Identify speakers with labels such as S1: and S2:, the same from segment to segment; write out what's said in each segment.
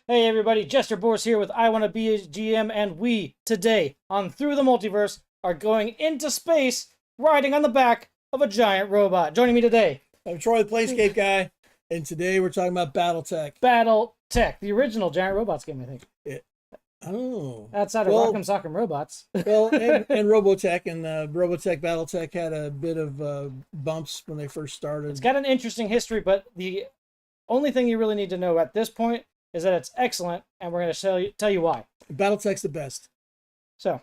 S1: Hey everybody, Jester Borris here with I Want to Be a GM, and we, today, on Through the Multiverse, are going into space, riding on the back of a giant robot. Joining me today,
S2: I'm Troy, the Planescape Guy, and today we're talking about Battletech.
S1: Battletech, the original giant robots game, I think. Outside of Rock'em Sock'em Robots.
S2: And Robotech, and Robotech Battletech had a bit of bumps when they first started.
S1: It's got an interesting history, but the only thing you really need to know at this point is that it's excellent, and we're going to tell you why.
S2: Battletech's the best.
S1: So,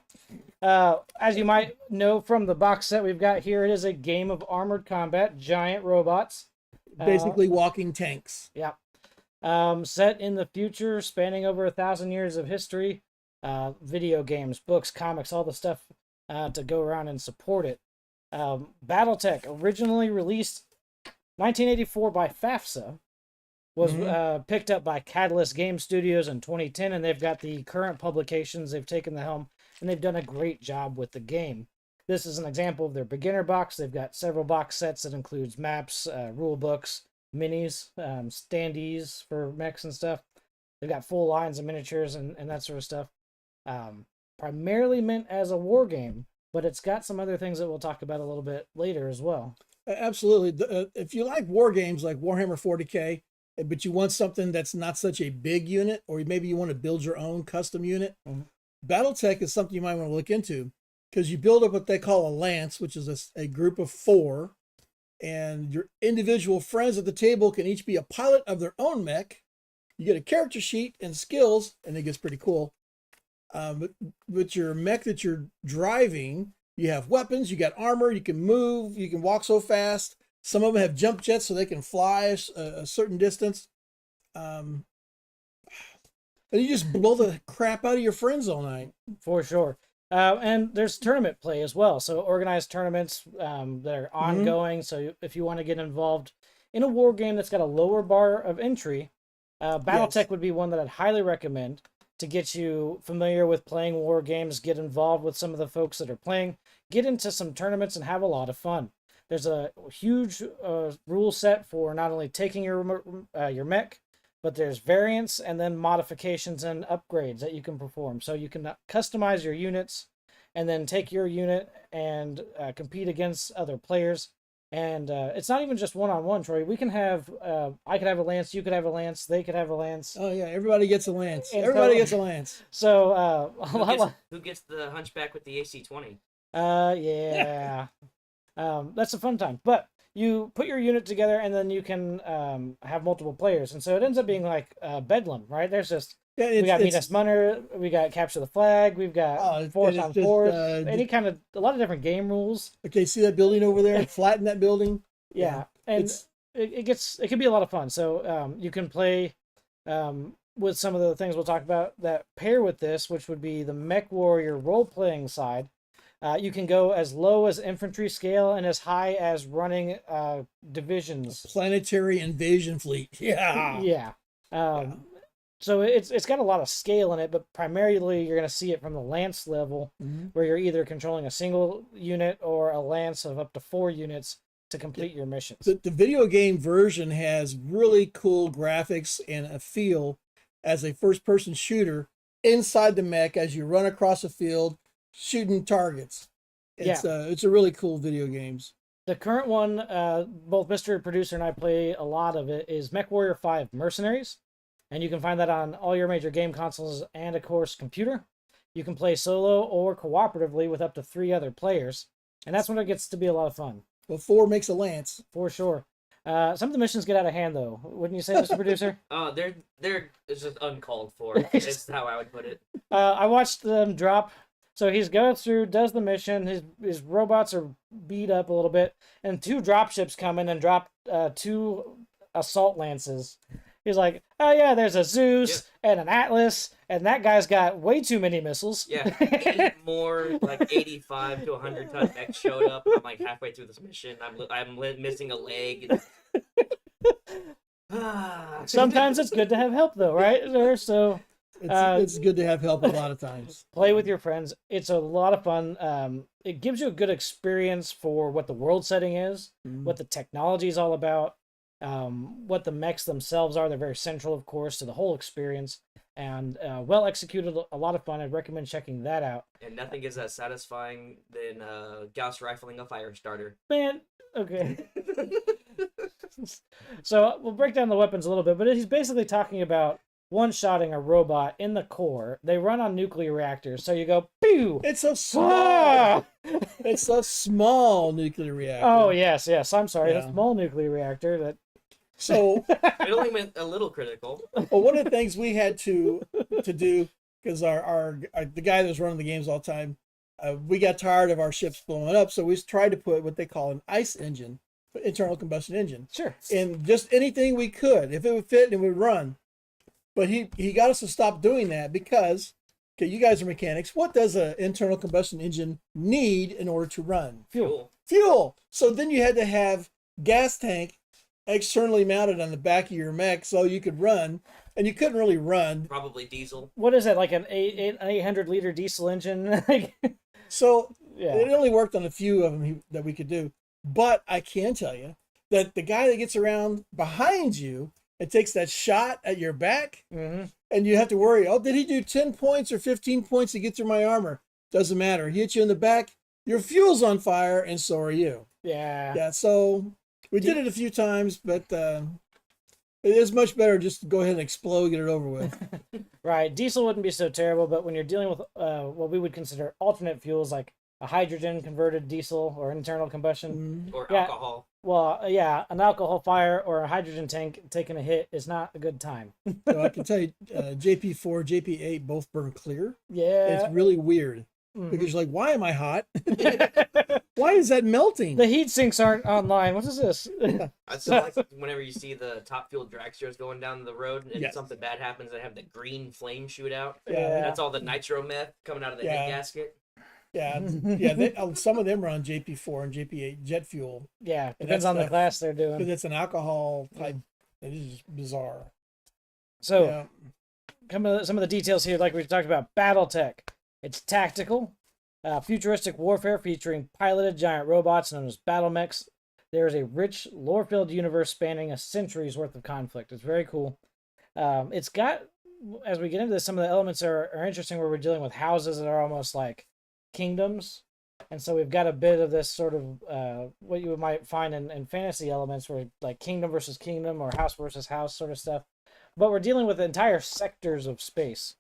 S1: as you might know from the box set we've got here, it is a game of armored combat, giant robots.
S2: Basically walking tanks.
S1: Yeah. Set in the future, spanning over 1,000 years of history, video games, books, comics, all the stuff to go around and support it. Battletech, originally released 1984 by FAFSA, was picked up by Catalyst Game Studios in 2010, and they've got the current publications. They've taken the helm, and they've done a great job with the game. This is an example of their beginner box. They've got several box sets that includes maps, rule books, minis, standees for mechs and stuff. They've got full lines of miniatures and that sort of stuff. Primarily meant as a war game, but it's got some other things that we'll talk about a little bit later as well.
S2: Absolutely. If you like war games like Warhammer 40K, but you want something that's not such a big unit, or maybe you want to build your own custom unit, Battletech is something you might want to look into, because you build up what they call a lance, which is a group of 4, and your individual friends at the table can each be a pilot of their own mech. You get a character sheet and skills, and it gets pretty cool. But your mech that you're driving, you have weapons, you got armor, you can move, you can walk so fast. Some of them have jump jets so they can fly a certain distance. And you just blow the crap out of your friends all night.
S1: For sure. And there's tournament play as well. So organized tournaments that are ongoing. So if you want to get involved in a war game that's got a lower bar of entry, Battletech would be one that I'd highly recommend to get you familiar with playing war games, get involved with some of the folks that are playing, get into some tournaments and have a lot of fun. There's a huge rule set for not only taking your mech, but there's variants and then modifications and upgrades that you can perform. So you can customize your units and then take your unit and compete against other players. And it's not even just one-on-one, Troy. We can have, I could have a lance, you could have a lance, they could have a lance.
S2: Oh, yeah, everybody gets a lance. Everybody gets a lance.
S1: So,
S3: who gets the hunchback with the AC-20?
S1: Yeah. That's a fun time. But you put your unit together, and then you can have multiple players, and so it ends up being like Bedlam, right? There's just we got Meet Us Munner, we got Capture the Flag, we've got 4x4, any kind of a lot of different game rules.
S2: Okay, see that building over there? Flatten that building.
S1: Yeah, and it can be a lot of fun. So you can play with some of the things we'll talk about that pair with this, which would be the Mechwarrior role-playing side. You can go as low as infantry scale and as high as running divisions.
S2: Planetary invasion fleet. Yeah.
S1: Yeah. So it's got a lot of scale in it, but primarily you're going to see it from the lance level, where you're either controlling a single unit or a lance of up to 4 units to complete your missions.
S2: The video game version has really cool graphics and a feel as a first-person shooter inside the mech as you run across a field, shooting targets. It's a really cool video games.
S1: The current one, both Mr. Producer and I play a lot of it, is Mechwarrior 5 Mercenaries. And you can find that on all your major game consoles and, of course, computer. You can play solo or cooperatively with up to 3 other players. And that's when it gets to be a lot of fun.
S2: Well, 4 makes a lance.
S1: For sure. Some of the missions get out of hand, though. Wouldn't you say, Mr. Producer?
S3: Oh, they're just uncalled for. That's how I would put it.
S1: I watched them drop. So he's goes through, does the mission. His robots are beat up a little bit, and 2 dropships come in and drop 2 assault lances. He's like, oh yeah, there's a Zeus and an Atlas, and that guy's got way too many missiles.
S3: Yeah, 8 more like 85 to 100 ton mechs showed up. I'm like halfway through this mission. I'm missing a leg.
S1: Sometimes it's good to have help, though, right? So
S2: it's good to have help a lot of times.
S1: Play with your friends. It's a lot of fun. It gives you a good experience for what the world setting is, what the technology is all about. what the mechs themselves are. They're very central, of course, to the whole experience, and well executed, a lot of fun. I'd recommend checking that out.
S3: And nothing is as satisfying than Gauss rifling a fire starter.
S1: Man, okay. So we'll break down the weapons a little bit, but he's basically talking about one-shotting a robot in the core. They run on nuclear reactors, so you go, pew!
S2: It's a small.
S1: Ah!
S2: It's a small nuclear reactor.
S1: Oh, yes. I'm sorry.
S2: Yeah.
S1: A small nuclear reactor that...
S2: So,
S3: It only meant a little critical.
S2: well, one of the things we had to do, because our the guy that was running the games all the time, we got tired of our ships blowing up, so we tried to put what they call an ICE engine, internal combustion engine,
S1: Sure.
S2: and just anything we could, if it would fit and it would run. But he got us to stop doing that because, okay, you guys are mechanics. What does an internal combustion engine need in order to run?
S3: Fuel.
S2: Fuel. So then you had to have gas tank externally mounted on the back of your mech so you could run, and you couldn't really run.
S3: Probably diesel.
S1: What is it, like an 800-liter diesel engine?
S2: So
S1: Yeah.
S2: it only worked on a few of them that we could do. But I can tell you that the guy that gets around behind you and takes that shot at your back,
S1: Mm-hmm.
S2: and you have to worry, oh, did he do 10 points or 15 points to get through my armor? Doesn't matter. He hits you in the back, your fuel's on fire, and so are you.
S1: Yeah.
S2: Yeah, so we did it a few times, but it is much better just to go ahead and explode, get it over with.
S1: Right. Diesel wouldn't be so terrible, but when you're dealing with what we would consider alternate fuels, like a hydrogen converted diesel or internal combustion.
S2: Mhm.
S3: Or
S1: Yeah.
S3: alcohol.
S1: Well, yeah, an alcohol fire or a hydrogen tank taking a hit is not a good time.
S2: So I can tell you, JP4, JP8 both burn clear.
S1: Yeah.
S2: It's really weird
S1: Mhm.
S2: because you're like, why am I hot? Why is that melting?
S1: The heat sinks aren't online. What is this?
S3: I still like whenever you see the top fuel dragsters going down the road and
S2: Yes.
S3: something bad happens, they have the green flame shoot out.
S2: Yeah.
S3: That's all the nitro meth coming out of the head
S2: Yeah.
S3: gasket.
S2: Yeah, some of them run JP4 and JP8 jet fuel
S1: Yeah,
S2: And
S1: depends
S2: that's
S1: on the
S2: the-
S1: class they're
S2: because
S1: doing.
S2: it's an alcohol type. It is just bizarre.
S1: So,
S2: Yeah.
S1: some of the details here, like we talked about, Battletech. It's tactical, futuristic warfare featuring piloted giant robots known as battle mechs. There is a rich lore-filled universe spanning a century's worth of conflict. It's very cool. It's got, as we get into this, some of the elements are interesting where we're dealing with houses that are almost like kingdoms. And so we've got a bit of this sort of what you might find in fantasy elements where like kingdom versus kingdom or house versus house sort of stuff. But we're dealing with entire sectors of space.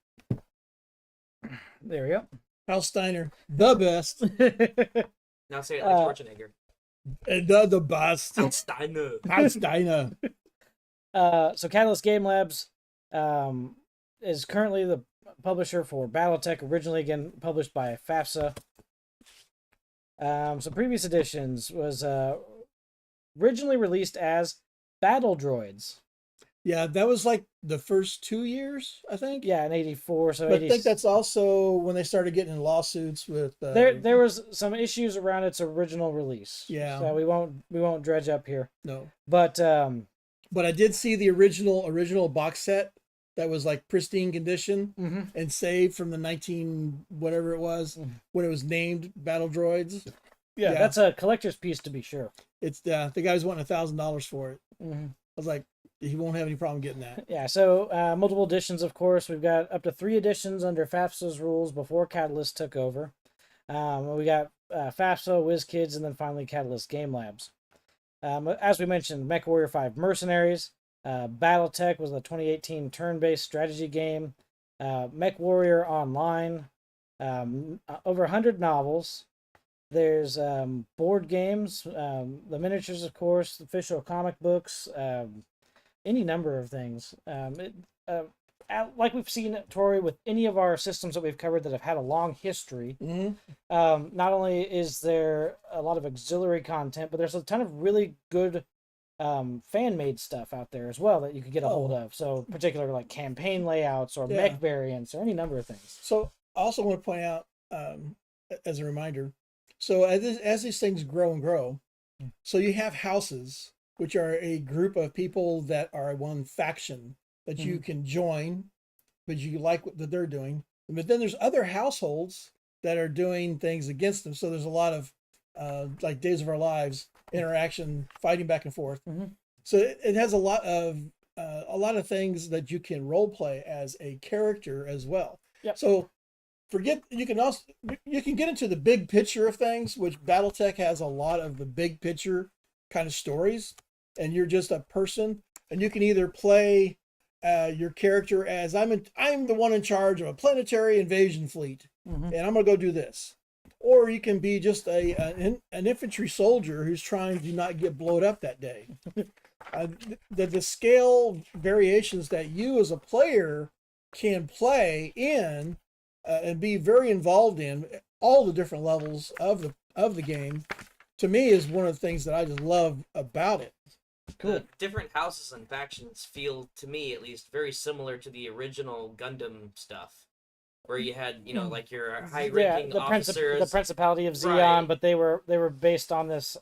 S1: There we go.
S2: Hal Steiner, the best,
S3: Now say it like Schwarzenegger.
S2: and the best.
S3: Steiner.
S2: Hal Steiner.
S1: So Catalyst Game Labs is currently the publisher for Battletech, originally again published by FAFSA. So previous editions was originally released as Battle Droids.
S2: Yeah, that was like the first 2 years, I think.
S1: Yeah, in '84. So
S2: But I
S1: 80,
S2: think that's also when they started getting in lawsuits with.
S1: there was some issues around its original release.
S2: Yeah.
S1: So we won't dredge up here.
S2: No,
S1: But
S2: but I did see the original box set that was like pristine condition
S1: mhm.
S2: and saved from the 19 whatever it was when it was named Battle Droids.
S1: Yeah,
S2: Yeah.
S1: that's a collector's piece to be sure.
S2: It's the guy's wanting $1,000 for it.
S1: Mhm.
S2: I was like, he won't have any problem getting that.
S1: Yeah, so multiple editions, of course. We've got up to 3 editions under FAFSA's rules before Catalyst took over. We got FAFSA, WizKids, and then finally Catalyst Game Labs. As we mentioned, Mechwarrior 5 Mercenaries. Battletech was the 2018 turn-based strategy game. Mechwarrior Online. Over 100 novels. There's board games, the miniatures, of course, official comic books, any number of things. Like we've seen, Tori, with any of our systems that we've covered that have had a long history, not only is there a lot of auxiliary content, but there's a ton of really good fan-made stuff out there as well that you could get a hold of. So particularly like campaign layouts or mech variants or any number of things.
S2: So I also want to point out, as a reminder, so as these things grow and grow, so you have houses, which are a group of people that are one faction that you can join, but you like what they're doing. But then there's other households that are doing things against them. So there's a lot of like Days of Our Lives interaction, fighting back and forth. So it has a lot of things that you can role play as a character as well.
S1: Yep.
S2: So you can get into the big picture of things, which BattleTech has a lot of the big picture kind of stories, and you're just a person, and you can either play your character as I'm the one in charge of a planetary invasion fleet, and I'm gonna go do this, or you can be just an infantry soldier who's trying to not get blown up that day. The scale variations that you as a player can play in and be very involved in all the different levels of the game, to me, is one of the things that I just love about it.
S3: Cool. The different houses and factions feel, to me at least, very similar to the original Gundam stuff, where you had, like your high-ranking officers.
S1: The Principality of Zeon, right. But they were based on this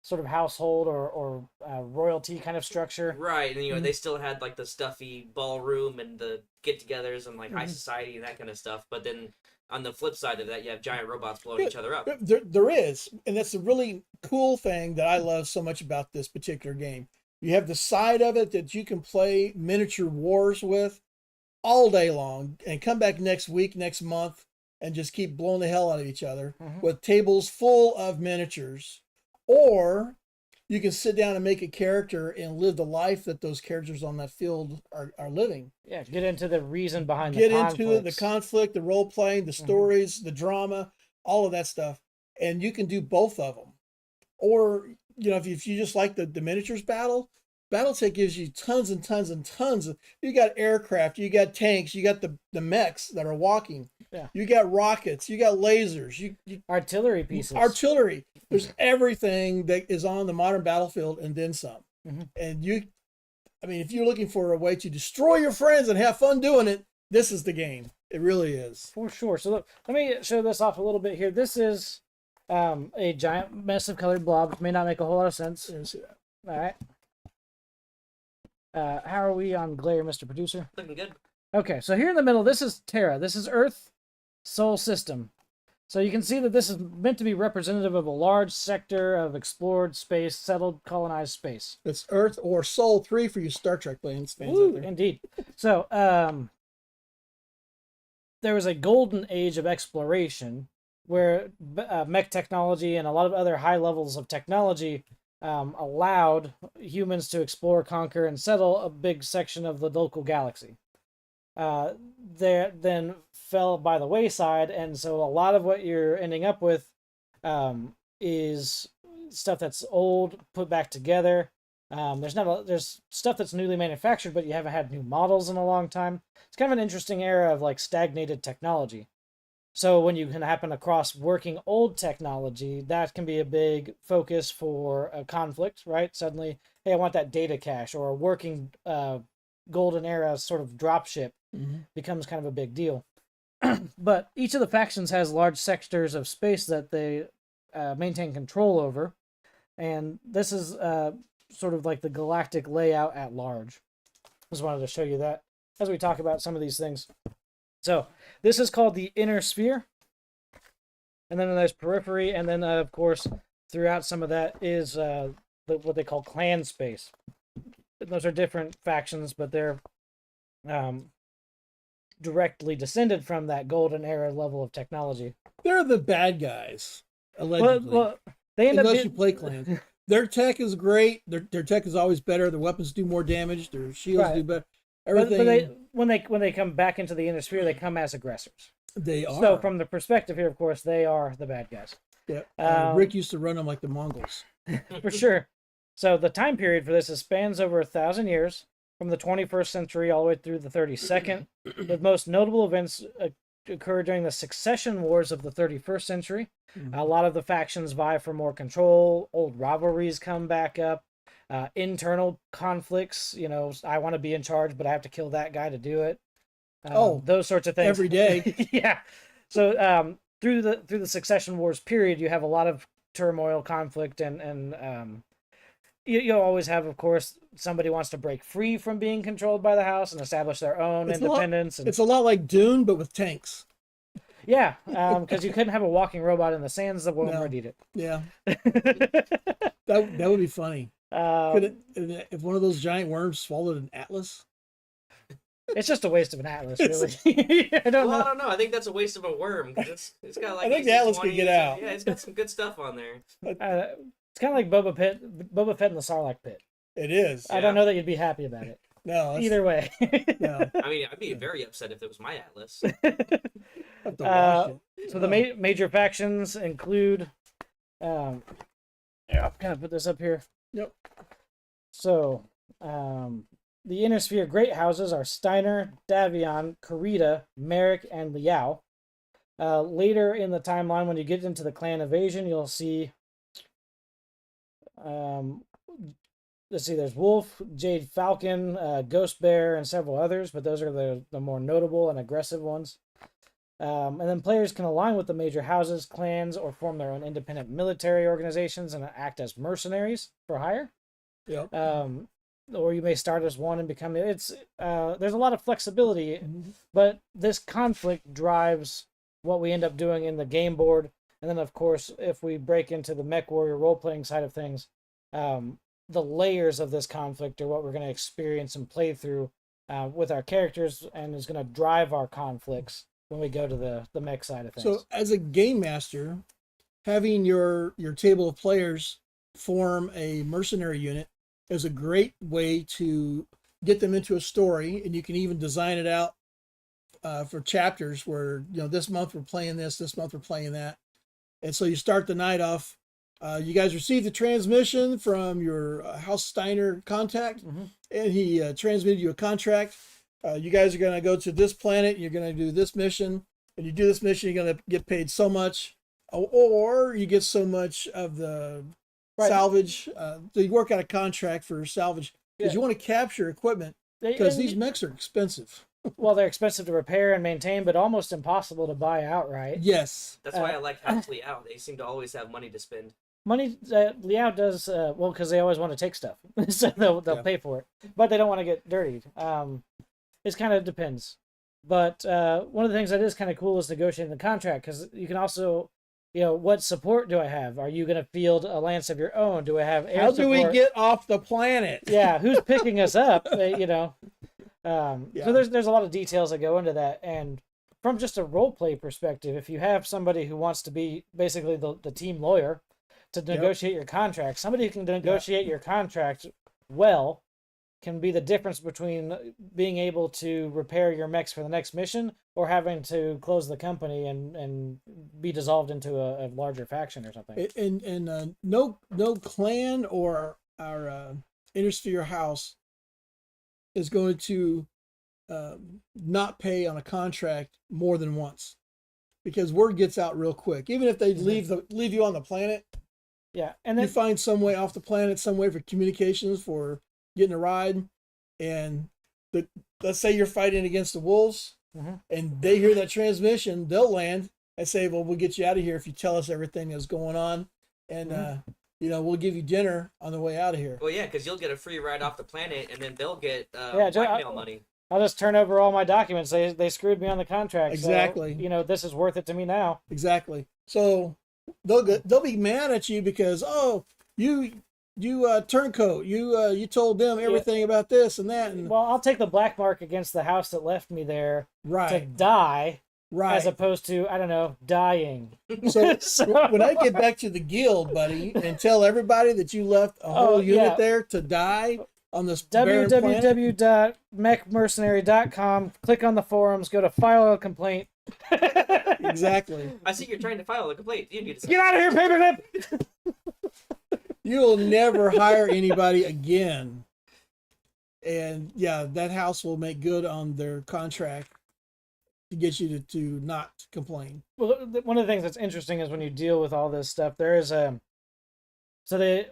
S1: sort of household or royalty kind of structure.
S3: Right, and they still had like the stuffy ballroom and the get-togethers and like high society and that kind of stuff. But then on the flip side of that, you have giant robots blowing each other up.
S2: There is, and that's a really cool thing that I love so much about this particular game. You have the side of it that you can play miniature wars with all day long and come back next week, next month, and just keep blowing the hell out of each other with tables full of miniatures. Or you can sit down and make a character and live the life that those characters on that field are living.
S1: Yeah, get into the reason behind the conflicts. Get into
S2: the conflict, the role playing, the stories, the drama, all of that stuff. And you can do both of them. Or, if you just like the miniatures battle, BattleTech gives you tons and tons and tons of, you got aircraft, you got tanks, you got the mechs that are walking. Yeah. You got rockets, you got lasers, you
S1: artillery pieces.
S2: Artillery. There's everything that is on the modern battlefield and then some. And if you're looking for a way to destroy your friends and have fun doing it, this is the game. It really is.
S1: For sure. So look, let me show this off a little bit here. This is a giant mess of colored blobs. May not make a whole lot of sense. All right. How are we on glare, Mr. Producer?
S3: Looking good.
S1: Okay, so here in the middle, this is Terra. This is Earth, Sol System. So you can see that this is meant to be representative of a large sector of explored space, settled, colonized space.
S2: It's Earth or Sol 3 for you Star Trek fans out there.
S1: Indeed. So there was a golden age of exploration where mech technology and a lot of other high levels of technology allowed humans to explore, conquer, and settle a big section of the local galaxy. They then fell by the wayside, and so a lot of what you're ending up with is stuff that's old, put back together. There's stuff that's newly manufactured, but you haven't had new models in a long time. It's kind of an interesting era of like stagnated technology. So when you can happen across working old technology, that can be a big focus for a conflict, right? Suddenly, hey, I want that data cache, or a working golden era sort of dropship becomes kind of a big deal. But each of the factions has large sectors of space that they maintain control over. And this is sort of like the galactic layout at large. Just wanted to show you that as we talk about some of these things. So this is called the inner sphere. And then there's periphery. And then, of course, throughout some of that is what they call clan space. Those are different factions, but they're directly descended from that golden era level of technology.
S2: They're the bad guys, allegedly.
S1: Well, they end
S2: Unless you play clans. Their tech is great. Their tech is always better. Their weapons do more damage. Their shields do better. Everything.
S1: But when they come back into the inner sphere, they come as aggressors.
S2: They are.
S1: So from the perspective here, of course, they are the bad guys.
S2: Yeah. Rick used to run them like the Mongols.
S1: For sure. So the time period for this spans over 1,000 years, from the 21st century all the way through the 32nd. The most notable events occur during the succession wars of the 31st century. A lot of the factions vie for more control. Old rivalries come back up. Internal conflicts. I want to be in charge, but I have to kill that guy to do it. Those sorts of things
S2: every day.
S1: Yeah. So through the succession wars period, you have a lot of turmoil, conflict, and you'll always have, of course, somebody wants to break free from being controlled by the house and establish their own independence.
S2: It's a lot like Dune, but with tanks.
S1: Yeah, because you couldn't have a walking robot in the sands. The world would eat it.
S2: Yeah. That would be funny. Could it, if one of those giant worms swallowed an atlas?
S1: It's just a waste of an atlas, really. I don't
S3: Well,
S1: know.
S3: I don't know. I think that's a waste of a worm because it's got like
S2: I think the atlas could get out.
S3: Yeah, it's got some good stuff on there.
S1: It's kind of like Boba Fett in the Sarlacc pit.
S2: It is.
S1: I don't know that you'd be happy about it.
S2: No.
S1: Either way.
S2: No.
S3: I mean, I'd be very upset if it was my atlas.
S2: Have to wash it.
S1: So the major factions include. Yeah, I'll kind of put this up here.
S2: Yep.
S1: So, the Inner Sphere Great Houses are Steiner, Davion, Karita, Merrick, and Liao. Later in the timeline, when you get into the clan invasion, you'll see. Let's see, there's Wolf, Jade Falcon, Ghost Bear, and several others, but those are the more notable and aggressive ones. And then players can align with the major houses, clans, or form their own independent military organizations and act as mercenaries for hire.
S2: Yep.
S1: Or you may start as one and become there's a lot of flexibility, but this conflict drives what we end up doing in the game board. And then, of course, if we break into the Mechwarrior role-playing side of things, the layers of this conflict are what we're going to experience and play through with our characters, and is going to drive our conflicts when we go to the mech side of things.
S2: So as a game master, having your table of players form a mercenary unit is a great way to get them into a story, and you can even design it out for chapters where, this month we're playing this month we're playing that. And so you start the night off. You guys received a transmission from your House Steiner contact, and he transmitted you a contract. You guys are going to go to this planet. You're going to do this mission. And you do this mission, you're going to get paid so much, or you get so much of the salvage. So you work out a contract for salvage because you want to capture equipment, because these mechs are expensive.
S1: Well, they're expensive to repair and maintain, but almost impossible to buy outright.
S2: Yes.
S3: That's why I like House Liao. They seem to always have money to spend.
S1: Money Liao does well because they always want to take stuff, so they'll pay for it, but they don't want to get dirtied. It kind of depends, but one of the things that is kind of cool is negotiating the contract, because you can also, what support do I have? Are you going to field a lance of your own? Do I have air
S2: How
S1: support?
S2: do we get off the planet?
S1: Yeah, who's picking us up? So there's a lot of details that go into that, and from just a role play perspective, if you have somebody who wants to be basically the team lawyer to negotiate your contract, somebody who can negotiate your contract well can be the difference between being able to repair your mechs for the next mission or having to close the company and be dissolved into a larger faction or something.
S2: And no clan or our Intersphere house is going to not pay on a contract more than once, because word gets out real quick. Even if they leave you on the planet, and then you find some way off the planet, some way for communications, for getting a ride, and let's say you're fighting against the wolves, and they hear that transmission, they'll land and say, "Well, we'll get you out of here if you tell us everything that's going on, and we'll give you dinner on the way out of here."
S3: Well, yeah, because you'll get a free ride off the planet, and then they'll get blackmail money.
S1: I'll just turn over all my documents. They screwed me on the contract.
S2: Exactly.
S1: So, this is worth it to me now.
S2: Exactly. So they'll be mad at you because, you turncoat, you told them everything about this and that. And
S1: well, I'll take the black mark against the house that left me there to die,
S2: right,
S1: as opposed to, I don't know, dying.
S2: So when I get back to the guild, buddy, and tell everybody that you left a whole unit there to die on this
S1: www.mechmercenary.com, click on the forums, go to file a complaint.
S2: Exactly.
S3: I see you're trying to file a complaint. You need to
S1: get out of here, paperclip.
S2: You'll never hire anybody again. And that house will make good on their contract to get you to not complain.
S1: Well, one of the things that's interesting is when you deal with all this stuff, there is so they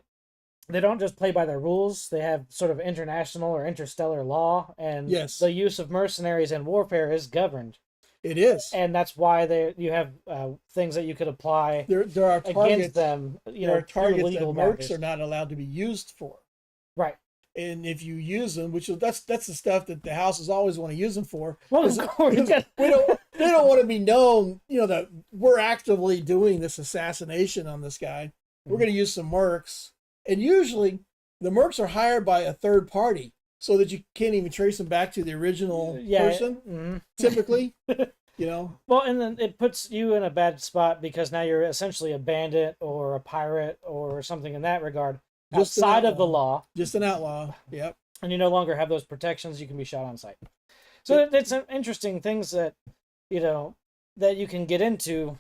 S1: don't just play by their rules. They have sort of international or interstellar law, and the use of mercenaries in warfare is governed.
S2: It is,
S1: and that's why you have things that you could apply.
S2: There are targets,
S1: against them.
S2: There are targets
S1: legal
S2: that mercs
S1: matters.
S2: are not allowed to be used for.
S1: Right.
S2: And if you use them, that's the stuff that the houses always want to use them for.
S1: Well, of course,
S2: they don't want to be known, that we're actively doing this assassination on this guy. We're going to use some mercs, and usually the mercs are hired by a third party so that you can't even trace them back to the original person.
S1: Mm-hmm.
S2: Typically, you know.
S1: Well, and then it puts you in a bad spot because now you're essentially a bandit or a pirate or something in that regard,
S2: Just an
S1: outside of the
S2: outlaw.
S1: law,
S2: Just an outlaw. Yep.
S1: and you no longer have those protections. You can be shot on sight. So it's interesting things that that you can get into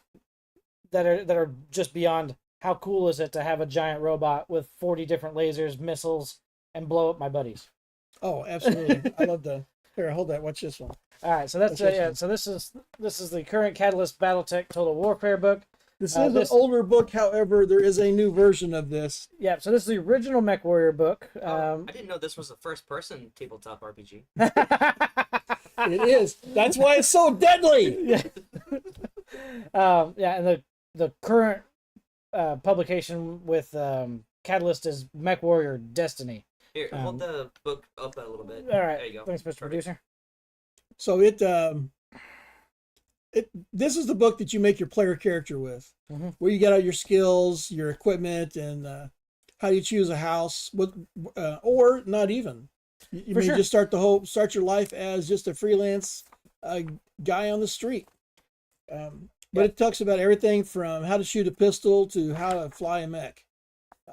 S1: that are just beyond how cool is it to have a giant robot with 40 different lasers, missiles, and blow up my buddies.
S2: Oh, absolutely. I love the. Here, hold that. Watch this one.
S1: All right, so that's So this is the current Catalyst BattleTech Total Warfare book.
S2: This is an older book, however, there is a new version of this.
S1: Yeah, so this is the original Mechwarrior book.
S3: I didn't know this was a first-person tabletop RPG.
S2: It is. That's why it's so deadly.
S1: Yeah. And the current publication with Catalyst is Mechwarrior Destiny.
S3: Here, hold the book up a little bit.
S1: All right.
S3: There you go.
S1: Thanks, Mr. Producer.
S2: So this is the book that you make your player character with, where you get all your skills, your equipment, and how you choose a house, or not even. You may just start your life as just a freelance guy on the street. But it talks about everything from how to shoot a pistol to how to fly a mech,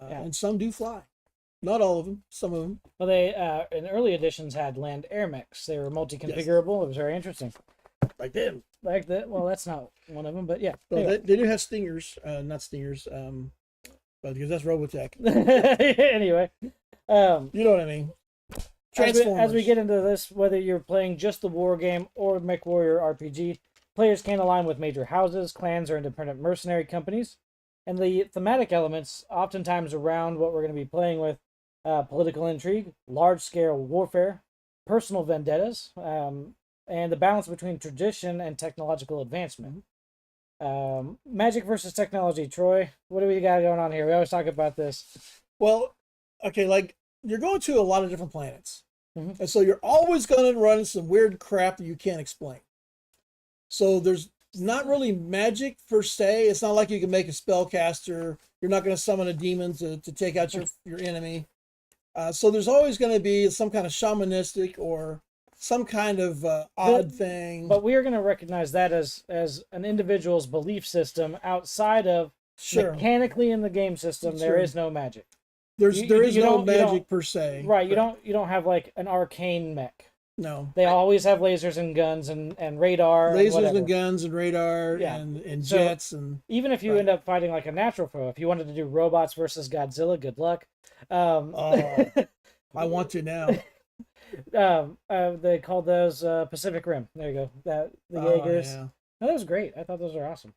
S2: and some do fly. Not all of them, some of them.
S1: Well, they in early editions had land air mechs. They were multi-configurable. Yes. It was very interesting.
S2: Like them.
S1: Like that. Well, that's not one of them, but yeah.
S2: Well, anyway. they do have stingers, not stingers, but because that's Robotech.
S1: Anyway,
S2: you know what I mean.
S1: As we get into this, whether you're playing just the war game or Mechwarrior RPG, players can align with major houses, clans, or independent mercenary companies, and the thematic elements oftentimes around what we're going to be playing with. Political intrigue, large-scale warfare, personal vendettas, and the balance between tradition and technological advancement. Magic versus technology. Troy, what do we got going on here? We always talk about this.
S2: Well, okay, like you're going to a lot of different planets, and so you're always going to run into some weird crap that you can't explain. So there's not really magic per se. It's not like you can make a spellcaster. You're not going to summon a demon to take out your enemy. So there's always going to be some kind of shamanistic or some kind of odd thing.
S1: But we are going to recognize that as an individual's belief system outside of mechanically in the game system. There is no magic.
S2: There is no magic per se.
S1: Right. You don't have like an arcane mech.
S2: No.
S1: They always have lasers and guns and radar.
S2: Lasers and guns and radar and jets. And
S1: even if you end up fighting like a natural foe, if you wanted to do robots versus Godzilla, good luck.
S2: I want to now.
S1: They called those Pacific Rim. There you go. The Jaegers.
S2: Yeah.
S1: No, that was great. I thought those were awesome.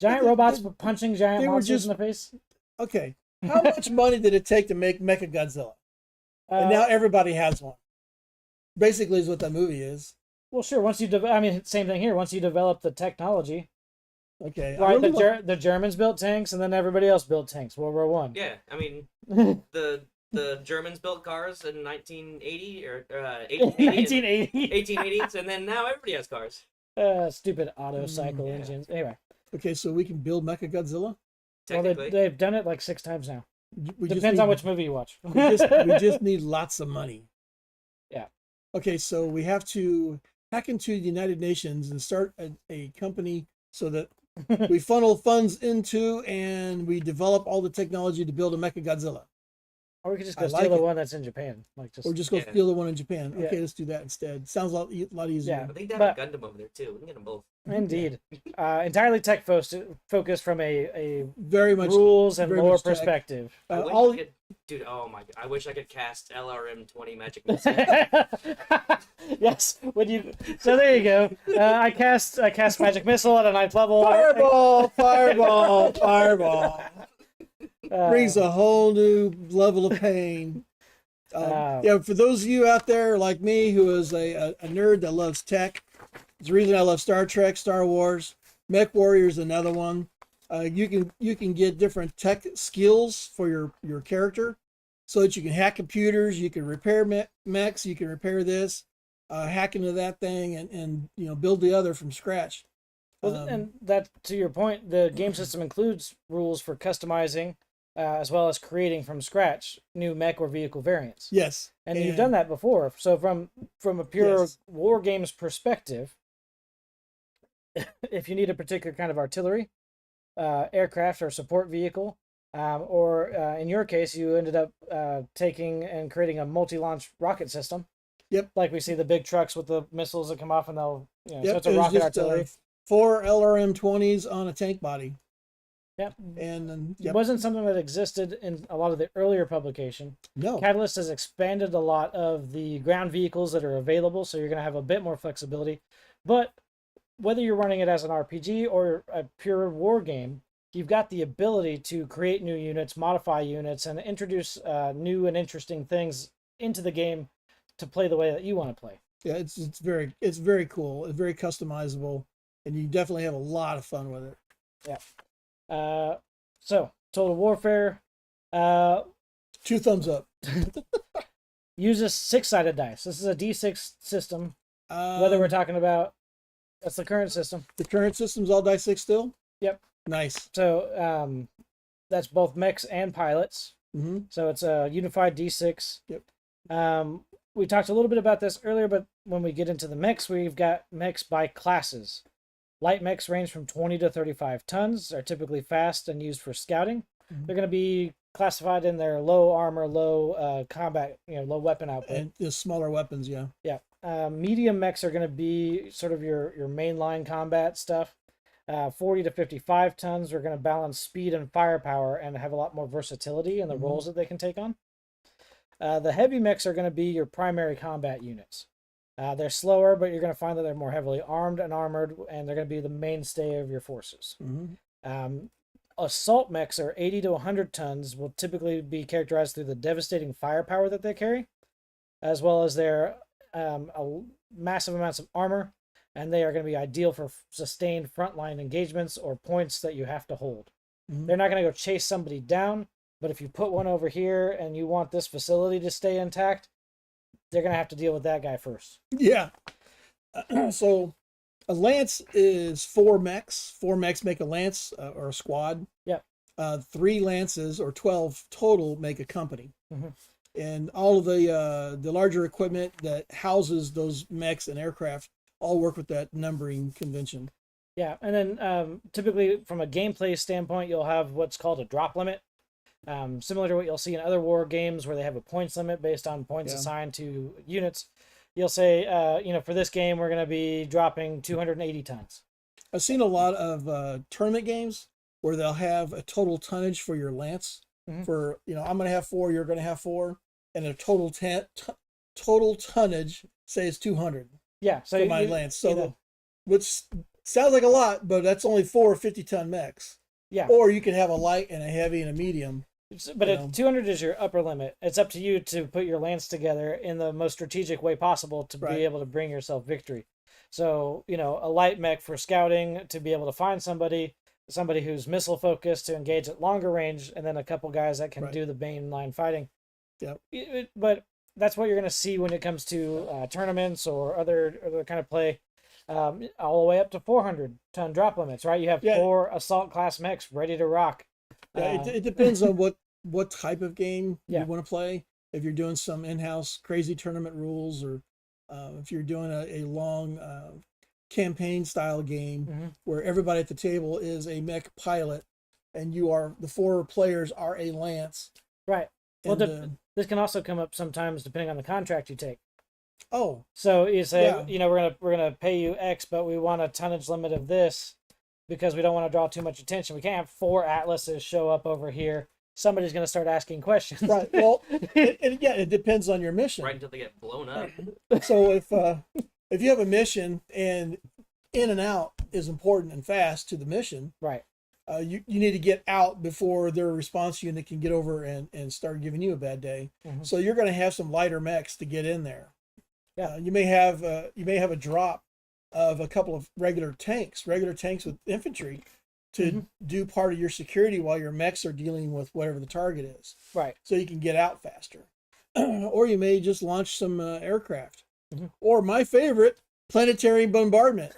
S1: Giant robots punching giant monsters in the face.
S2: Okay. How much money did it take to make Mechagodzilla? And now everybody has one. Basically is what that movie is.
S1: Well, sure. Once you same thing here. Once you develop the technology.
S2: Okay.
S1: Right. The Germans built tanks, and then everybody else built tanks. World War I.
S3: Yeah, I mean, the Germans built cars in 1980 or
S1: 1880.
S3: 1880s, and then now everybody has cars.
S1: Stupid auto cycle engines. Anyway.
S2: Okay, so we can build Mechagodzilla?
S3: Technically.
S1: Well, they've done it like 6 times now. Depends on which movie you watch.
S2: we just need lots of money.
S1: Yeah.
S2: Okay, so we have to hack into the United Nations and start a company so that we funnel funds into and we develop all the technology to build a Mechagodzilla.
S1: Or we could just go steal the one that's in Japan.
S2: Or just go steal the one in Japan. Okay, let's do that instead. Sounds a lot easier.
S3: Yeah, I think they have a Gundam over there too. We can get them both.
S1: Indeed. Entirely tech focused from a
S2: very much
S1: rules and lore perspective.
S3: Dude, oh my god, I wish I could cast LRM 20 Magic
S1: Yes, so there you go. I cast Magic Missile at a 9th level.
S2: Fireball. Brings a whole new level of pain. For those of you out there like me who is a nerd that loves tech, it's the reason I love Star Trek, Star Wars. Mechwarrior is another one. You can get different tech skills for your character, so that you can hack computers, you can repair mechs, you can repair this, hack into that thing, and build the other from scratch.
S1: Well, and that, to your point, the game system includes rules for customizing as well as creating from scratch new mech or vehicle variants.
S2: Yes.
S1: And you've done that before. So from a pure
S2: Yes.
S1: war games perspective, if you need a particular kind of artillery, aircraft or support vehicle, or in your case, you ended up taking and creating a multi-launch rocket system.
S2: Yep.
S1: Like we see the big trucks with the missiles that come off and they'll, you know,
S2: Yep.
S1: so it's a
S2: It was
S1: rocket
S2: just,
S1: artillery.
S2: 4 LRM-20s on a tank body.
S1: Yep.
S2: And then,
S1: It wasn't something that existed in a lot of the earlier publication.
S2: No.
S1: Catalyst has expanded a lot of the ground vehicles that are available, so you're going to have a bit more flexibility. But whether you're running it as an RPG or a pure war game, you've got the ability to create new units, modify units, and introduce new and interesting things into the game to play the way that you want to play.
S2: Yeah, it's very cool. It's very customizable, and you definitely have a lot of fun with it.
S1: Yeah. So Total Warfare
S2: 2 thumbs up.
S1: uses 6-sided dice. This is a D6 system. Whether we're talking about, that's the current system.
S2: The current system's all dice 6 still.
S1: Yep.
S2: Nice.
S1: So that's both mechs and pilots.
S2: Mm-hmm.
S1: So it's a unified D6.
S2: Yep.
S1: We talked a little bit about this earlier, but when we get into the mechs, we've got mechs by classes. Light mechs range from 20 to 35 tons, are typically fast and used for scouting.
S2: Mm-hmm.
S1: They're going to be classified in their low armor, low combat, low weapon output.
S2: And the smaller weapons, yeah.
S1: Yeah. Medium mechs are going to be sort of your mainline combat stuff. 40 to 55 tons are going to balance speed and firepower and have a lot more versatility in the roles that they can take on. The heavy mechs are going to be your primary combat units. They're slower, but you're going to find that they're more heavily armed and armored, and they're going to be the mainstay of your forces.
S2: Mm-hmm.
S1: Assault mechs are 80 to 100 tons, will typically be characterized through the devastating firepower that they carry, as well as their massive amounts of armor, and they are going to be ideal for sustained frontline engagements or points that you have to hold.
S2: Mm-hmm.
S1: They're not going to go chase somebody down, but if you put one over here and you want this facility to stay intact, they're going to have to deal with that guy first.
S2: Yeah. So a lance is 4 mechs. 4 mechs make a lance or a squad.
S1: Yep.
S2: 3 lances or 12 total make a company.
S1: Mm-hmm.
S2: And all of the larger equipment that houses those mechs and aircraft all work with that numbering convention.
S1: Yeah, and then typically from a gameplay standpoint, you'll have what's called a drop limit. Similar to what you'll see in other war games where they have a points limit based on points assigned to units. You'll say, for this game, we're going to be dropping 280 tons.
S2: I've seen a lot of tournament games where they'll have a total tonnage for your lance.
S1: Mm-hmm.
S2: For, I'm going to have 4, you're going to have 4. And a total tonnage, say it's 200.
S1: Yeah. So
S2: for my lance. So, which sounds like a lot, but that's only 4 50-ton mechs.
S1: Yeah.
S2: Or you can have a light and a heavy and a medium.
S1: But if 200 is your upper limit, it's up to you to put your lance together in the most strategic way possible to be able to bring yourself victory. So, a light mech for scouting to be able to find somebody who's missile focused to engage at longer range, and then a couple guys that can do the mainline fighting.
S2: Yep.
S1: But that's what you're going to see when it comes to tournaments or other kind of play, all the way up to 400-ton drop limits, right? You have 4 assault class mechs ready to rock.
S2: Yeah, it depends on what type of game you want to play. If you're doing some in-house crazy tournament rules, or if you're doing a long campaign style game where everybody at the table is a mech pilot, and the 4 players are a lance.
S1: Right. Well, this can also come up sometimes depending on the contract you take.
S2: Oh.
S1: So you say, we're gonna pay you X, but we want a tonnage limit of this because we don't want to draw too much attention. We can't have 4 Atlases show up over here. Somebody's gonna start asking questions.
S2: Right. Well, it depends on your mission.
S3: Right until they get blown up.
S2: So if you have a mission and in and out is important and fast to the mission,
S1: right?
S2: You need to get out before their response unit can get over and start giving you a bad day. Mm-hmm. So you're going to have some lighter mechs to get in there. Yeah, you may have a drop of a couple of regular tanks with infantry to do part of your security while your mechs are dealing with whatever the target is.
S1: Right.
S2: So you can get out faster, or you may just launch some aircraft, or my favorite, planetary bombardment.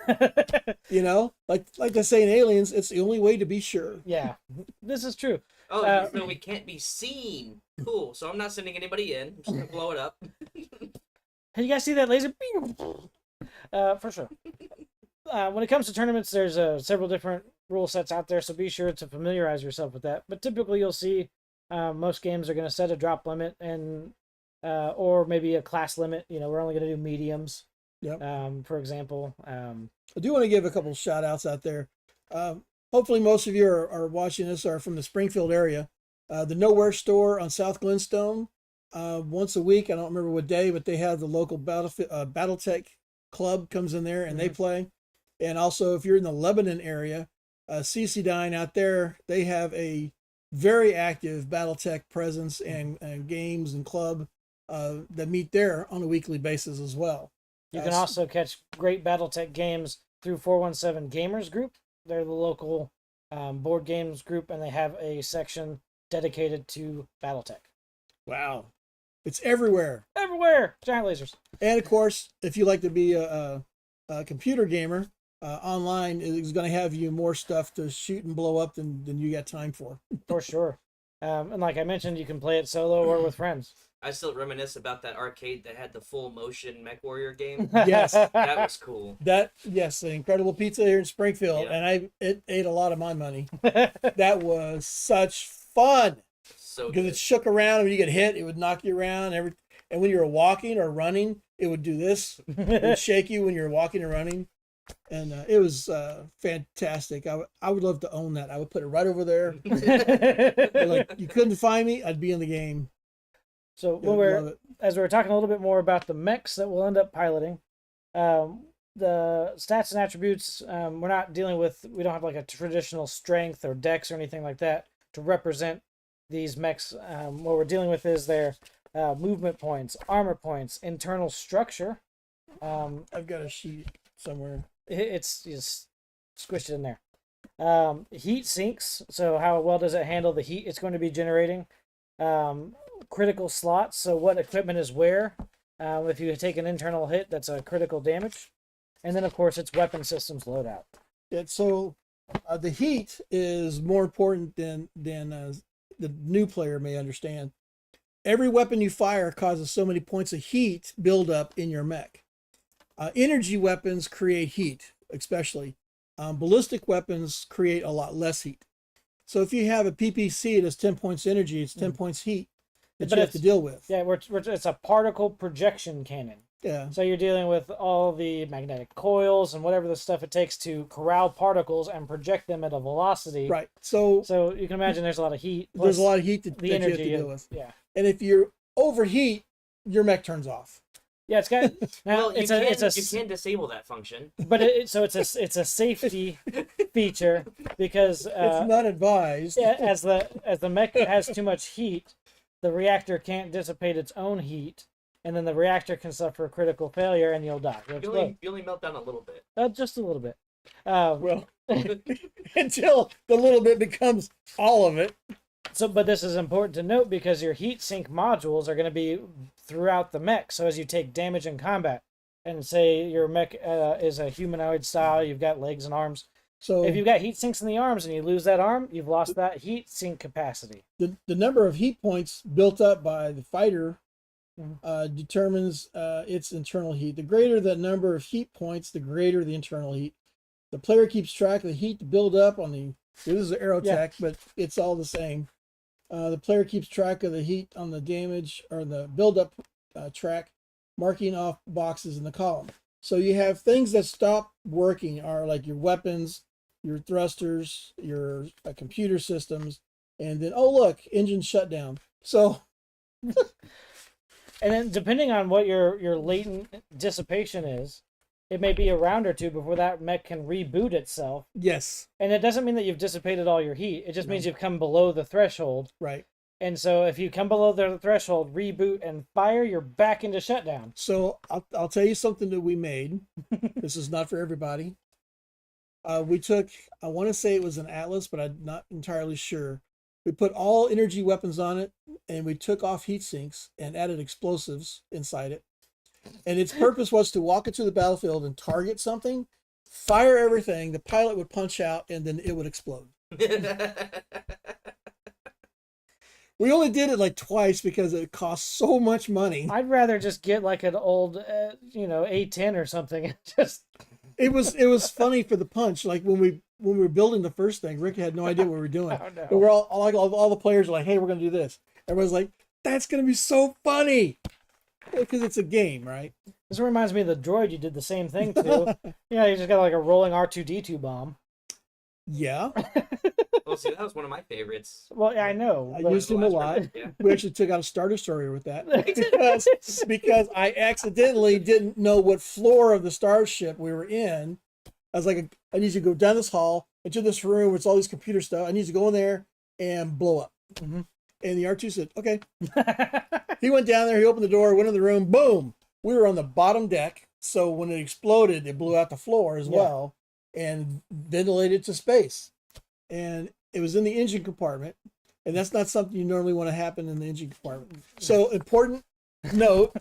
S2: Like they say in Aliens, it's the only way to be sure.
S1: Yeah, this is true.
S3: Oh, so we can't be seen. Cool. So I'm not sending anybody in. I'm just gonna blow it up.
S1: Hey, you guys see that laser? For sure. When it comes to tournaments, there's several different rule sets out there, so be sure to familiarize yourself with that. But typically, you'll see most games are going to set a drop limit and or maybe a class limit. We're only going to do mediums.
S2: Yep.
S1: For example.
S2: I do want to give a couple of shout outs out there. Hopefully most of you are watching this are from the Springfield area. The Nowhere store on South Glenstone, once a week, I don't remember what day, but they have the local Battletech club comes in there and they play. And also if you're in the Lebanon area, CC Dine out there, they have a very active Battletech presence and games and club that meet there on a weekly basis as well.
S1: You can also catch great Battletech games through 417 Gamers Group. They're the local board games group, and they have a section dedicated to Battletech.
S2: Wow. It's everywhere.
S1: Everywhere! Giant lasers.
S2: And of course, if you like to be a computer gamer, online is going to have you more stuff to shoot and blow up than you got time for.
S1: For sure. And like I mentioned, you can play it solo or with friends.
S3: I still reminisce about that arcade that had the full motion Mechwarrior game.
S2: Yes.
S3: That was cool.
S2: Yes, the Incredible Pizza here in Springfield,
S3: Yeah.
S2: and it ate a lot of my money. That was such fun
S3: So
S2: because
S3: good.
S2: it shook around, and when you get hit, it would knock you around. And when you were walking or running, it would do this. It would shake you when you're walking or running, and it was fantastic. I would love to own that. I would put it right over there. But, like, you couldn't find me, I'd be in the game.
S1: So
S2: Love it.
S1: as we were talking a little bit more about the mechs that we'll end up piloting, the stats and attributes, we're not dealing with, we don't have like a traditional strength or dex or anything like that to represent these mechs. What we're dealing with is their movement points, armor points, internal structure.
S2: I've got a sheet somewhere.
S1: It's just squished it in there. Heat sinks, so how well does it handle the heat it's going to be generating? Critical slots, so what equipment is where. If you take an internal hit, that's a critical damage. And then, of course, it's weapon systems loadout.
S2: So the heat is more important than the new player may understand. Every weapon you fire causes so many points of heat build up in your mech. Energy weapons create heat, especially. Ballistic weapons create a lot less heat. So if you have a PPC that's 10 points energy, it's 10 points heat that you have to deal with.
S1: Yeah, it's a particle projection cannon.
S2: Yeah.
S1: So you're dealing with all the magnetic coils and whatever the stuff it takes to corral particles and project them at a velocity.
S2: Right. So
S1: you can imagine there's a lot of heat.
S2: there's a lot of heat that
S1: the
S2: you have
S1: energy
S2: to deal with.
S1: Yeah.
S2: And if you overheat, your mech turns off.
S1: Yeah, it's got now
S3: Well, you can disable that function.
S1: but it's a safety feature because
S2: It's not advised.
S1: as the mech has too much heat, the reactor can't dissipate its own heat, and then the reactor can suffer critical failure and you'll die.
S3: You only melt down a little bit.
S1: Just a little bit.
S2: Well, until the little bit becomes all of it.
S1: But this is important to note because your heat sink modules are going to be throughout the mech. So as you take damage in combat, and say your mech is a humanoid style, you've got legs and arms.
S2: So
S1: if you've got heat sinks in the arms and you lose that arm, you've lost that heat sink capacity.
S2: the number of heat points built up by the fighter determines its internal heat. The greater the number of heat points, the greater the internal heat. The player keeps track of the heat to build up on the. This is Aerotech, but it's all the same. The player keeps track of the heat on the damage or the build-up track, marking off boxes in the column. So you have things that stop working are like your weapons, your thrusters, your computer systems, and then, oh, look, engine shut down. So
S1: And then depending on what your latent dissipation is, it may be a round or two before that mech can reboot itself.
S2: yes,
S1: And it doesn't mean that you've dissipated all your heat. It just means you've come below the threshold.
S2: right.
S1: And so if you come below the threshold, reboot and fire, you're back into shutdown.
S2: So I'll tell you something that we made. This is not for everybody. We took, I want to say it was an Atlas, but I'm not entirely sure. We put all energy weapons on it, and we took off heat sinks and added explosives inside it. And its purpose was to walk into the battlefield and target something, fire everything, the pilot would punch out, and then it would explode. We only did it like twice because it cost so much money.
S1: I'd rather just get like an old, A10 or something. Just
S2: It was funny for the punch. Like when we were building the first thing, Rick had no idea what we were doing.
S1: Oh, no.
S2: But we're all the players are like, "Hey, we're gonna do this." Everyone's like, "That's gonna be so funny," because it's a game, right?
S1: This reminds me of the droid. You did the same thing to. Yeah, you just got like a rolling R2D2 bomb.
S2: Yeah,
S3: Well, see, that was one of my favorites.
S1: Well, yeah, I know.
S2: I
S1: but-
S2: used him a lot.
S3: Yeah.
S2: We actually took out a Star Destroyer with that because I accidentally didn't know what floor of the starship we were in. I was like, I need to go down this hall into this room where it's all these computer stuff. I need to go in there and blow up.
S1: Mhm.
S2: And the R2 said, okay. He went down there, he opened the door, went in the room, boom. We were on the bottom deck. So when it exploded, it blew out the floor as well and ventilated to space. And it was in the engine compartment. And that's not something you normally want to happen in the engine compartment. So important note,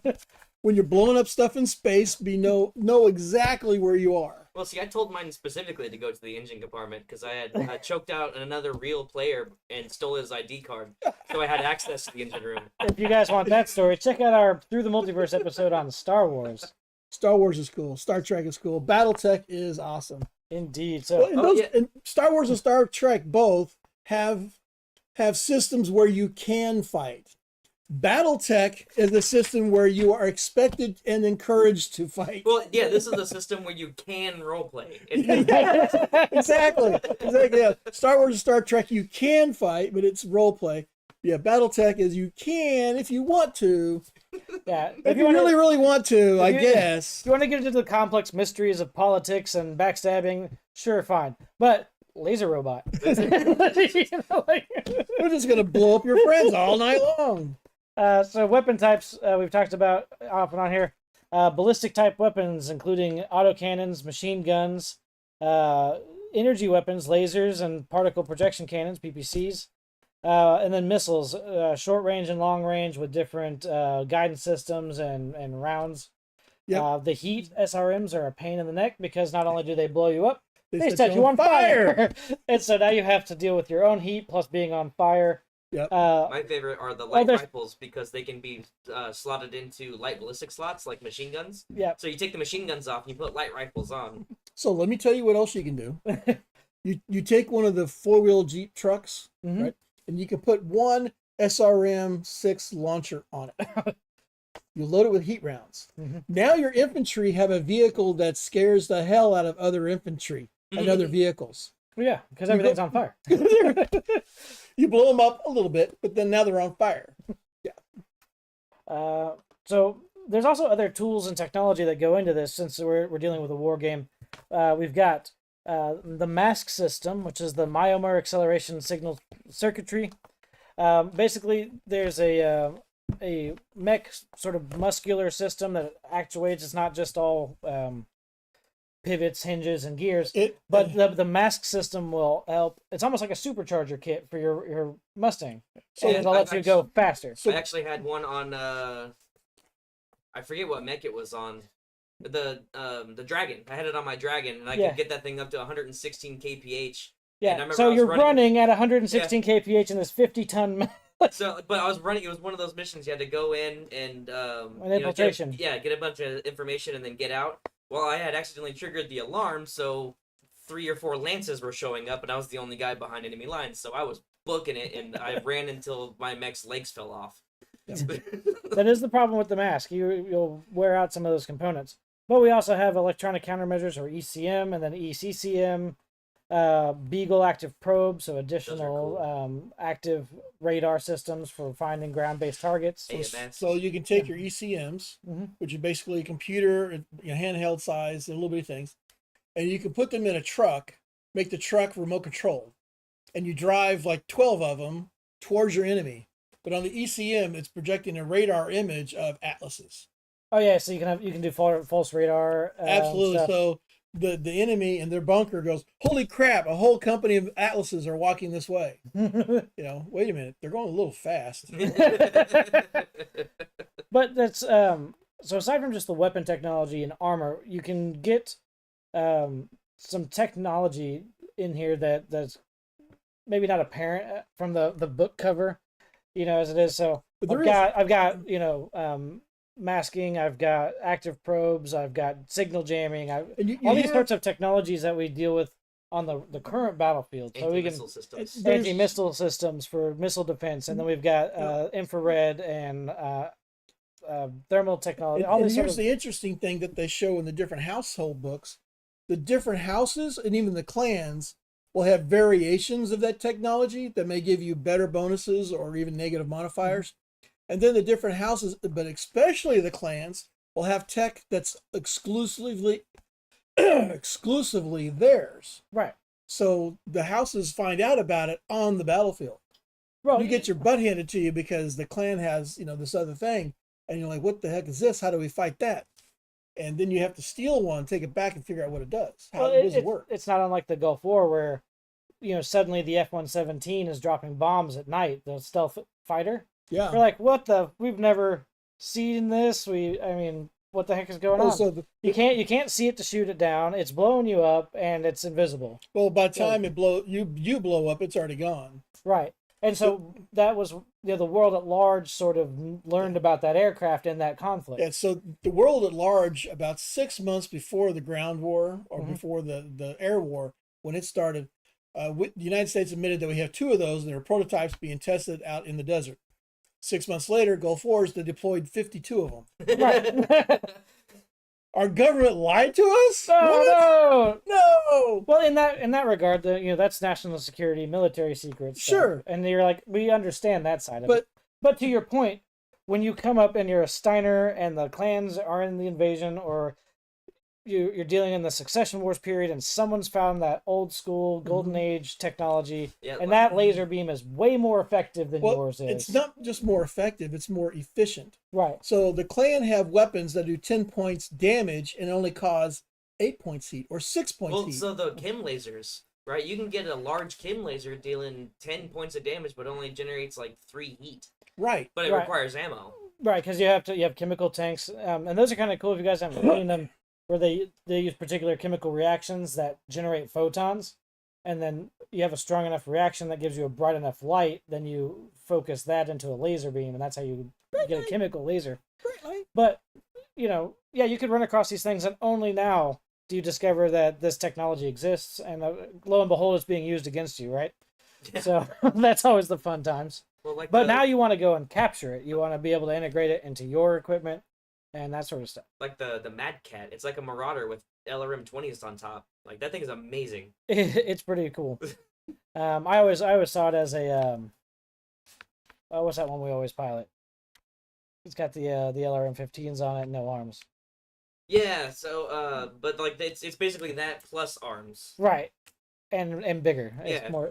S2: when you're blowing up stuff in space, know exactly where you are.
S3: Well, see, I told mine specifically to go to the engine compartment because I had choked out another real player and stole his ID card, so I had access to the engine room.
S1: If you guys want that story, check out our Through the Multiverse episode on Star Wars.
S2: Star Wars is cool. Star Trek is cool. Battletech is awesome.
S1: Indeed.
S2: Well,
S1: So
S2: and Star Wars and Star Trek both have systems where you can fight. Battletech is a system where you are expected and encouraged to fight.
S3: Well, yeah, this is a system where you can roleplay.
S2: Exactly. Yeah. Star Wars and Star Trek, you can fight, but it's role play. Yeah, Battletech is you can if you want to.
S1: yeah,
S2: If you really want to, I
S1: you-
S2: guess.
S1: if you want to get into the complex mysteries of politics and backstabbing, sure, fine. But laser robot. You know, like-
S2: We're just gonna blow up your friends all night long.
S1: So weapon types we've talked about off and on here. Ballistic type weapons, including autocannons, machine guns, energy weapons, lasers, and particle projection cannons (PPCs), and then missiles, short range and long range with different guidance systems and rounds.
S2: Yep.
S1: The heat SRMs are a pain in the neck because not only do they blow you up, they
S2: set
S1: set you on fire. And so now you have to deal with your own heat plus being on fire.
S2: Yep.
S3: My favorite are the light
S1: there's-
S3: rifles because they can be slotted into light ballistic slots like machine guns.
S1: Yeah.
S3: So you take the machine guns off and you put light rifles on.
S2: So let me tell you what else you can do. You take one of the 4-wheel Jeep trucks,
S1: Mhm.
S2: right? And you can put one SRM-6 launcher on it. You load it with heat rounds.
S1: Mhm.
S2: Now your infantry have a vehicle that scares the hell out of other infantry and other vehicles.
S1: Well, yeah, because everything's on fire.
S2: You blow them up a little bit, but then now they're on fire.
S1: So there's also other tools and technology that go into this since we're dealing with a war game. We've got the mask system, which is the myomer acceleration signal circuitry. Basically, there's a mech sort of muscular system that actuates. It's not just all pivots, hinges, and gears. But the mask system will help. It's almost like a supercharger kit for your Mustang. So
S3: And
S1: it'll let you go faster.
S3: I actually had one on. I forget what mech it was on. The dragon. I had it on my dragon, and I
S1: Yeah.
S3: could get that thing up to 116 kph. And I
S1: Yeah.
S3: remember
S1: So
S3: I was
S1: you're running at 116 kph in this 50-ton.
S3: So, but I was running. It was one of those missions you had to go in and
S1: infiltration.
S3: get a bunch of information and then get out. Well, I had accidentally triggered the alarm, so 3 or 4 lances were showing up, and I was the only guy behind enemy lines. So I was booking it, and I ran until my mech's legs fell off.
S1: That is the problem with the mask. You'll wear out some of those components. But we also have electronic countermeasures, or ECM, and then ECCM, Beagle active probe, so additional active radar systems for finding ground-based targets.
S3: AMS.
S2: So you can take your ECMs,
S1: Mhm.
S2: which are basically a computer, handheld size, and little bitty things, and you can put them in a truck, make the truck remote controlled, and you drive like 12 of them towards your enemy. But on the ECM, it's projecting a radar image of atlases.
S1: Oh yeah, so you can do false radar.
S2: Absolutely.
S1: Stuff.
S2: So the enemy in their bunker goes, holy crap, a whole company of atlases are walking this way. Wait a minute, they're going a little fast.
S1: But that's so aside from just the weapon technology and armor, you can get some technology in here that's maybe not apparent from the book cover. as it is. So
S2: But
S1: I've got masking, I've got active probes, I've got signal jamming, all these sorts of technologies that we deal with on the current battlefield. So we can anti-missile systems for missile defense, and then we've got infrared and thermal technology.
S2: And here's the interesting thing that they show in the different household books. The different houses and even the clans will have variations of that technology that may give you better bonuses or even negative modifiers. And then the different houses, but especially the clans, will have tech that's exclusively theirs.
S1: Right.
S2: So the houses find out about it on the battlefield.
S1: Well,
S2: you get your butt handed to you because the clan has, this other thing, and you're like, what the heck is this? How do we fight that? And then you have to steal one, take it back, and figure out what it does. How does it work?
S1: It's not unlike the Gulf War where, suddenly the F-117 is dropping bombs at night, the stealth fighter.
S2: Yeah.
S1: We're like, what the? We've never seen this. What the heck is going on? So you can't see it to shoot it down. It's blowing you up, and it's invisible.
S2: Well, by the time you blow up, it's already gone.
S1: Right. And so that was the world at large sort of learned about that aircraft in that conflict.
S2: Yeah, so the world at large, about 6 months before the ground war or before the air war, when it started, the United States admitted that we have 2 of those, and there are prototypes being tested out in the desert. 6 months later, Gulf Wars, they deployed 52 of them.
S1: Right.
S2: Our government lied to us?
S1: No.
S2: No.
S1: Well, in that regard, that's national security, military secrets.
S2: Sure.
S1: And you're like, we understand that side of it. But to your point, when you come up and you're a Steiner and the clans are in the invasion, or you're dealing in the Succession Wars period, and someone's found that old school Golden Age technology, and that laser beam is way more effective than yours is.
S2: It's not just more effective; it's more efficient.
S1: Right.
S2: So the clan have weapons that do 10 points damage and only cause 8 points heat or 6 points heat.
S3: So the Kim lasers, right? You can get a large Kim laser dealing 10 points of damage, but only generates like 3 heat.
S2: Right.
S3: But it requires ammo.
S1: Right, because you have chemical tanks, and those are kind of cool if you guys haven't seen them, where they use particular chemical reactions that generate photons, and then you have a strong enough reaction that gives you a bright enough light, then you focus that into a laser beam, and that's how you get a chemical laser. But, you could run across these things, and only now do you discover that this technology exists, and lo and behold, it's being used against you, right? Yeah. So that's always the fun times. Well, but now you want to go and capture it. You want to be able to integrate it into your equipment and that sort of stuff.
S3: Like the Mad Cat. It's like a Marauder with LRM 20s on top. Like, that thing is amazing.
S1: It's pretty cool. I always saw it as a what's that one we always pilot? It's got the LRM 15s on it and no arms.
S3: Yeah, so but like it's basically that plus arms.
S1: Right. And bigger.
S3: Yeah.
S1: It's more,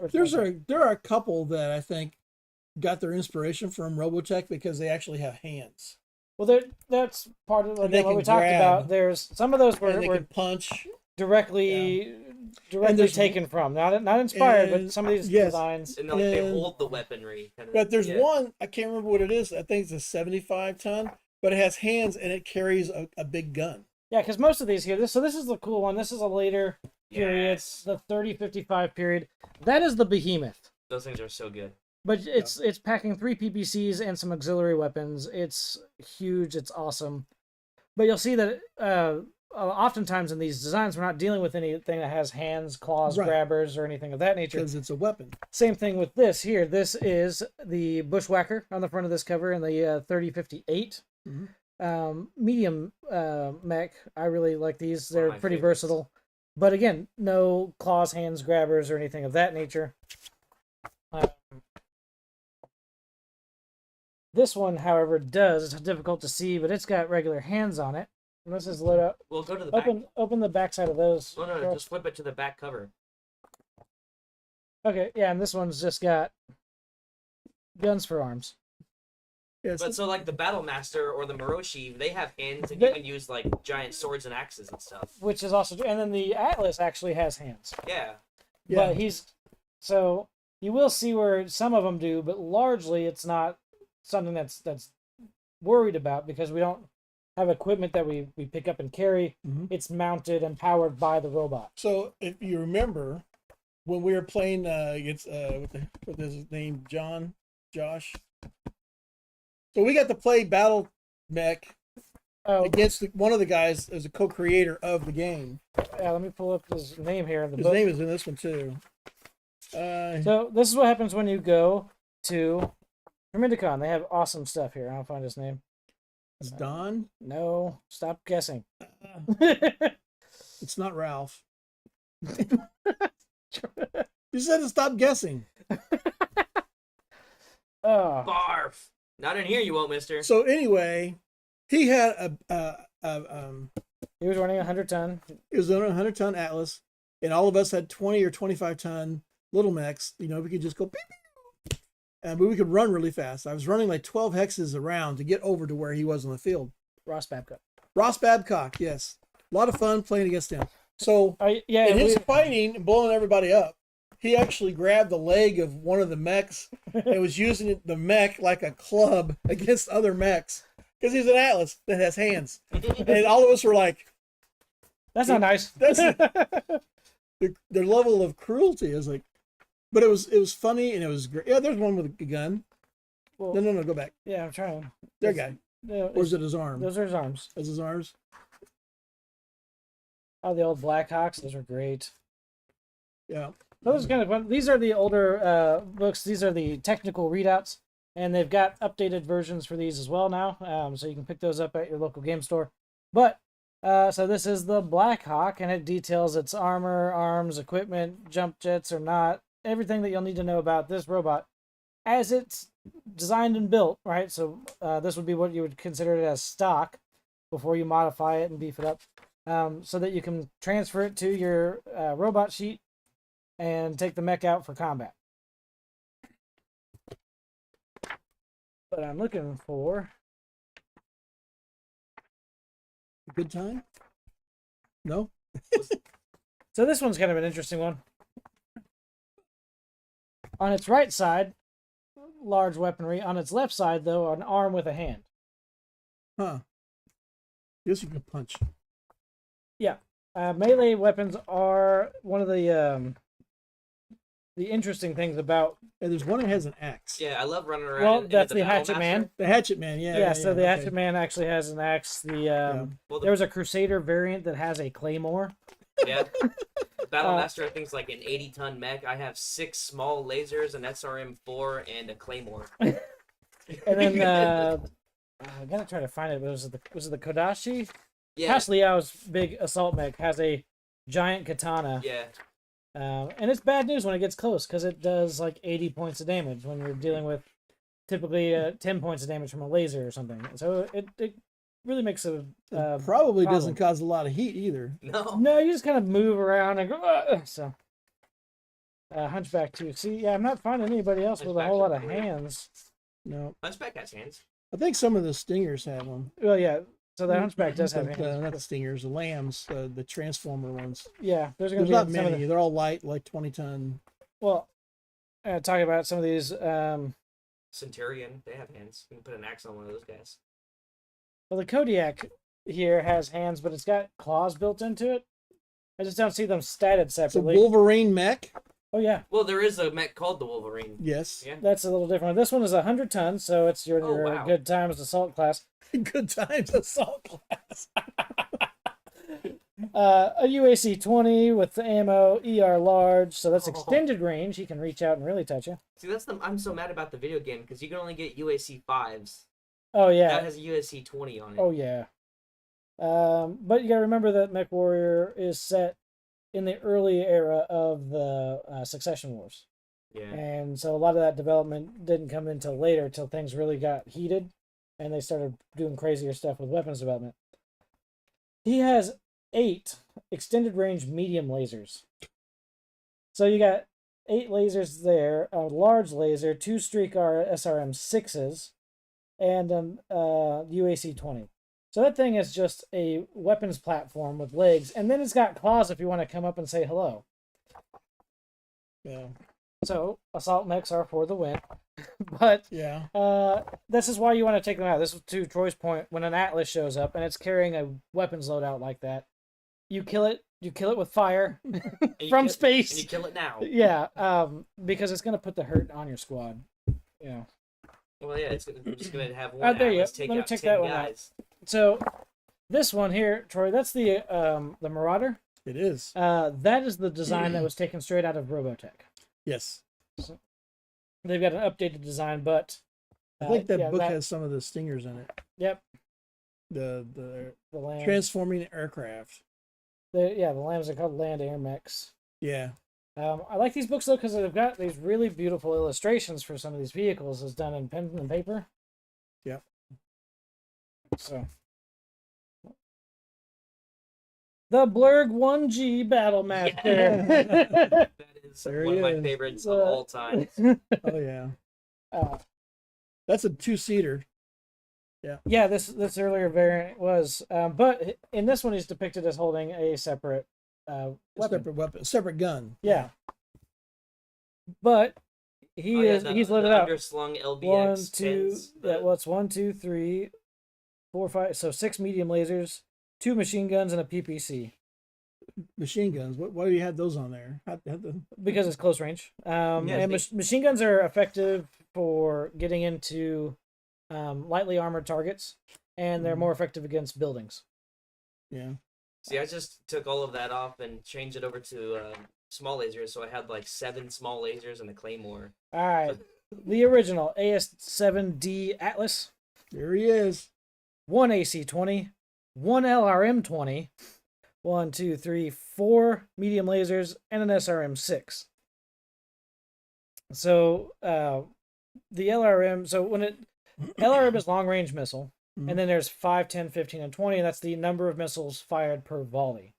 S2: there are a couple that I think got their inspiration from Robotech because they actually have hands.
S1: Well, that's part of what we talked about. There's some of those were
S2: can punch
S1: directly taken from, not inspired, but some of these designs.
S3: And they hold the weaponry.
S2: But there's one, I can't remember what it is. I think it's a 75 ton, but it has hands and it carries a big gun.
S1: Yeah, because most of these here, this is the cool one. This is a later period, the 30-55 period. That is the behemoth.
S3: Those things are so good.
S1: But it's packing 3 PPCs and some auxiliary weapons. It's huge. It's awesome. But you'll see that oftentimes in these designs, we're not dealing with anything that has hands, claws, grabbers, or anything of that nature.
S2: Because it's a weapon.
S1: Same thing with this here. This is the Bushwhacker on the front of this cover in the 3058. Medium mech. I really like these. They're pretty versatile. But again, no claws, hands, grabbers, or anything of that nature. This one, however, does. It's difficult to see, but it's got regular hands on it. And this is lit up.
S3: Well, go to the back.
S1: Open the back side of those.
S3: No, just flip it to the back cover.
S1: Okay, yeah, and this one's just got guns for arms.
S2: Yes.
S3: But so, like, the Battlemaster or the Moroshi, they have hands, and you can use, like, giant swords and axes and stuff.
S1: Which is also true. And then the Atlas actually has hands.
S3: Yeah.
S1: But so you will see where some of them do, but largely it's not something that's worried about because we don't have equipment that we pick up and carry. It's mounted and powered by the robot.
S2: So if you remember, when we were playing against with his name Josh, So we got to play Battle Mech
S1: Oh,
S2: against one of the guys as a co-creator of the game.
S1: yeah. Let me pull up his name here in the
S2: His
S1: book.
S2: name is in this one too.
S1: So this is what happens when you go to Hermiticon. They have awesome stuff here. I'll find his name.
S2: It's Don.
S1: No, stop guessing.
S2: It's not Ralph. You said to stop guessing.
S1: Oh,
S3: Barf. Not in here, you won't, mister.
S2: So anyway, he had
S1: he was running a 100-ton.
S2: it was on a 100-ton Atlas, and all of us had 20 or 25-ton little mechs. You know, we could just go beep, beep, but we could run really fast. I was running like 12 hexes around to get over to where he was on the field.
S1: Ross Babcock.
S2: Ross Babcock, yes. A lot of fun playing against him. So
S1: Yeah,
S2: in his fighting and blowing everybody up, he actually grabbed the leg of one of the mechs and was using the mech like a club against other mechs because he's an Atlas that has hands. And all of us were like,
S1: that's not nice.
S2: That's their level of cruelty is like, but it was funny and it was great. Yeah, there's one with a gun.
S1: Well,
S2: No, go back.
S1: yeah, I'm trying.
S2: Their guy.
S1: No,
S2: Or is it his arm?
S1: those are his arms.
S2: Is his arms?
S1: Oh, the old Blackhawks. Those are great.
S2: Yeah.
S1: Those are kind of fun. These are the older books. These are the technical readouts, and they've got updated versions for these as well now. So you can pick those up at your local game store. But so this is the Black Hawk, and it details its armor, arms, equipment, jump jets or not, everything that you'll need to know about this robot as it's designed and built. Right. So this would be what you would consider it as stock before you modify it and beef it up, so that you can transfer it to your robot sheet and take the mech out for combat. But I'm looking for...
S2: Good time? No?
S1: So this one's kind of an interesting one. On its right side, large weaponry. On its left side, though, an arm with a hand.
S2: Huh. Guess you can punch.
S1: Yeah. Melee weapons are one of the interesting things about...
S2: And there's one that has an axe.
S3: Yeah, I love running around.
S1: Well,
S3: into
S1: that's
S3: the
S1: the
S3: Battle
S1: Hatchet
S3: Master.
S1: Man.
S2: The Hatchet Man, yeah.
S1: So the
S2: okay.
S1: Hatchet Man actually has an axe.
S3: Well,
S1: There was a Crusader variant that has a claymore.
S3: Yeah. Battle Master, I think, is like an 80-ton mech. I have 6 small lasers, an SRM-4, and a claymore.
S1: And then I gotta try to find it. But was it the Kodashi?
S3: Yeah.
S1: House Liao's big assault mech has a giant katana.
S3: Yeah.
S1: And it's bad news when it gets close because it does like 80 points of damage when you're dealing with typically 10 points of damage from a laser or something. So it really makes a
S2: Probably
S1: problem.
S2: doesn't cause a lot of heat either.
S3: No.
S1: No, you just kind of move around and go. So Hunchback too. See, yeah, I'm not finding anybody else with a whole lot of hands.
S2: No.
S3: Hunchback has hands.
S2: I think some of the stingers have them.
S1: Well, yeah. So the Hunchback does have
S2: But,
S1: hands.
S2: not the stingers, the lambs, the transformer ones.
S1: Yeah, there's gonna
S2: There's
S1: be
S2: not
S1: some of
S2: many.
S1: the,
S2: They're all light, like 20-ton.
S1: well, talking about some of these.
S3: Centurion, they have hands. You can put an axe on one of those guys.
S1: Well, the Kodiak here has hands, but it's got claws built into it. I just don't see them statted
S2: It's a
S1: separately.
S2: Wolverine mech.
S1: Oh yeah,
S3: Well, there is a mech called the Wolverine.
S2: Yes.
S3: Yeah.
S1: that's a little different. This one is 100 tons, so it's your,
S3: Oh,
S1: your
S3: wow.
S1: good times assault class.
S2: Good times assault class.
S1: A UAC 20 with the ammo, ER large, so that's
S3: Oh.
S1: extended range. He can reach out and really touch you.
S3: See, I'm so mad about the video game because you can only get UAC 5s.
S1: Oh yeah,
S3: That has a UAC 20 on it.
S1: oh yeah. But you gotta remember that Mechwarrior is set in the early era of the Succession Wars.
S3: Yeah.
S1: And so a lot of that development didn't come until later, till things really got heated and they started doing crazier stuff with weapons development. He has 8 extended range medium lasers. So you got 8 lasers there, a large laser, 2 Streaker SRM 6s, and an UAC 20. So that thing is just a weapons platform with legs, and then it's got claws if you want to come up and say hello.
S2: Yeah.
S1: So assault mechs are for the win. But
S2: Yeah.
S1: this is why you want to take them out. This is to Troy's point. When an Atlas shows up and it's carrying a weapons loadout like that, you kill it. You kill it with fire
S3: And you
S1: from
S3: kill-
S1: space.
S3: And you kill it now.
S1: Yeah, because it's gonna put the hurt on your squad. Yeah.
S3: Well, yeah, I'm just gonna have one
S1: There you
S3: Atlas
S1: go.
S3: take
S1: Let me
S3: out
S1: check
S3: 10
S1: that one out.
S3: guys.
S1: So this one here, Troy, that's the Marauder.
S2: It is.
S1: That is the design that was taken straight out of Robotech.
S2: Yes.
S1: So they've got an updated design, but
S2: I think that
S1: yeah,
S2: book has some of the stingers in it.
S1: Yep.
S2: The
S1: lambs.
S2: transforming aircraft.
S1: The lambs are called land air mechs.
S2: Yeah.
S1: I like these books though because they've got these really beautiful illustrations for some of these vehicles, as done in pen and paper.
S2: Yep.
S1: So the Blurg 1G Battlemaster.
S3: That is
S2: There
S3: one
S2: he
S3: of my
S2: is.
S3: favorites of all time.
S2: Oh yeah.
S1: Uh,
S2: That's a 2-seater.
S1: yeah, this earlier variant was, but in this one he's depicted as holding a separate weapon.
S2: Separate gun.
S1: Yeah. But he's lit it up.
S3: Underslung LBX
S1: 1, 2,
S3: 10s,
S1: yeah, well, it's 1, 2, 3, 4, 5, so 6 medium lasers, 2 machine guns, and a PPC.
S2: Machine guns. Why do you have those on there?
S1: Because it's close range. Machine guns are effective for getting into lightly armored targets, and they're more effective against buildings.
S2: Yeah.
S3: See, I just took all of that off and changed it over to small lasers, so I had like 7 small lasers and a claymore.
S1: All right, the original AS7D Atlas.
S2: There he is.
S1: 1 AC-20, 1 LRM-20, 1, 2, 3, 4 medium lasers, and an SRM-6. So the LRM, LRM is long range missile, and then there's 5, 10, 15, and 20, and that's the number of missiles fired per volley.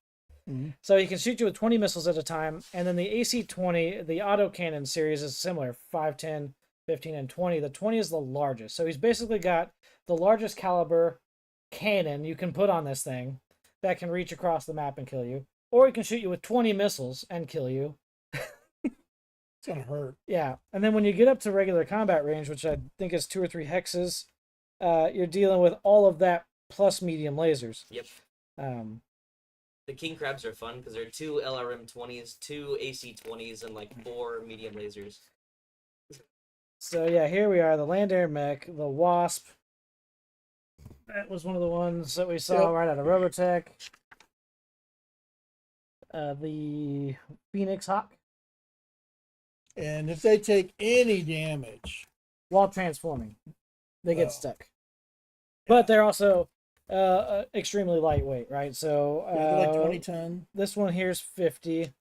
S1: So he can shoot you with 20 missiles at a time, and then the AC-20, the autocannon series, is similar, 5, 10, 15, and 20. The 20 is the largest. So he's basically got the largest caliber cannon you can put on this thing that can reach across the map and kill you. Or he can shoot you with 20 missiles and kill you.
S2: It's going to hurt.
S1: Yeah. And then when you get up to regular combat range, which I think is 2 or 3 hexes, you're dealing with all of that plus medium lasers.
S3: Yep. The king crabs are fun because there are 2 LRM-20s, 2 AC-20s, and like 4 medium lasers.
S1: So yeah, here we are, the land air mech, the Wasp. That was one of the ones that we saw right out of Robotech. The Phoenix Hawk.
S2: And if they take any damage
S1: While transforming, they get stuck. But they're also extremely lightweight, right? So
S2: they're like 20 ton.
S1: This one here's 50.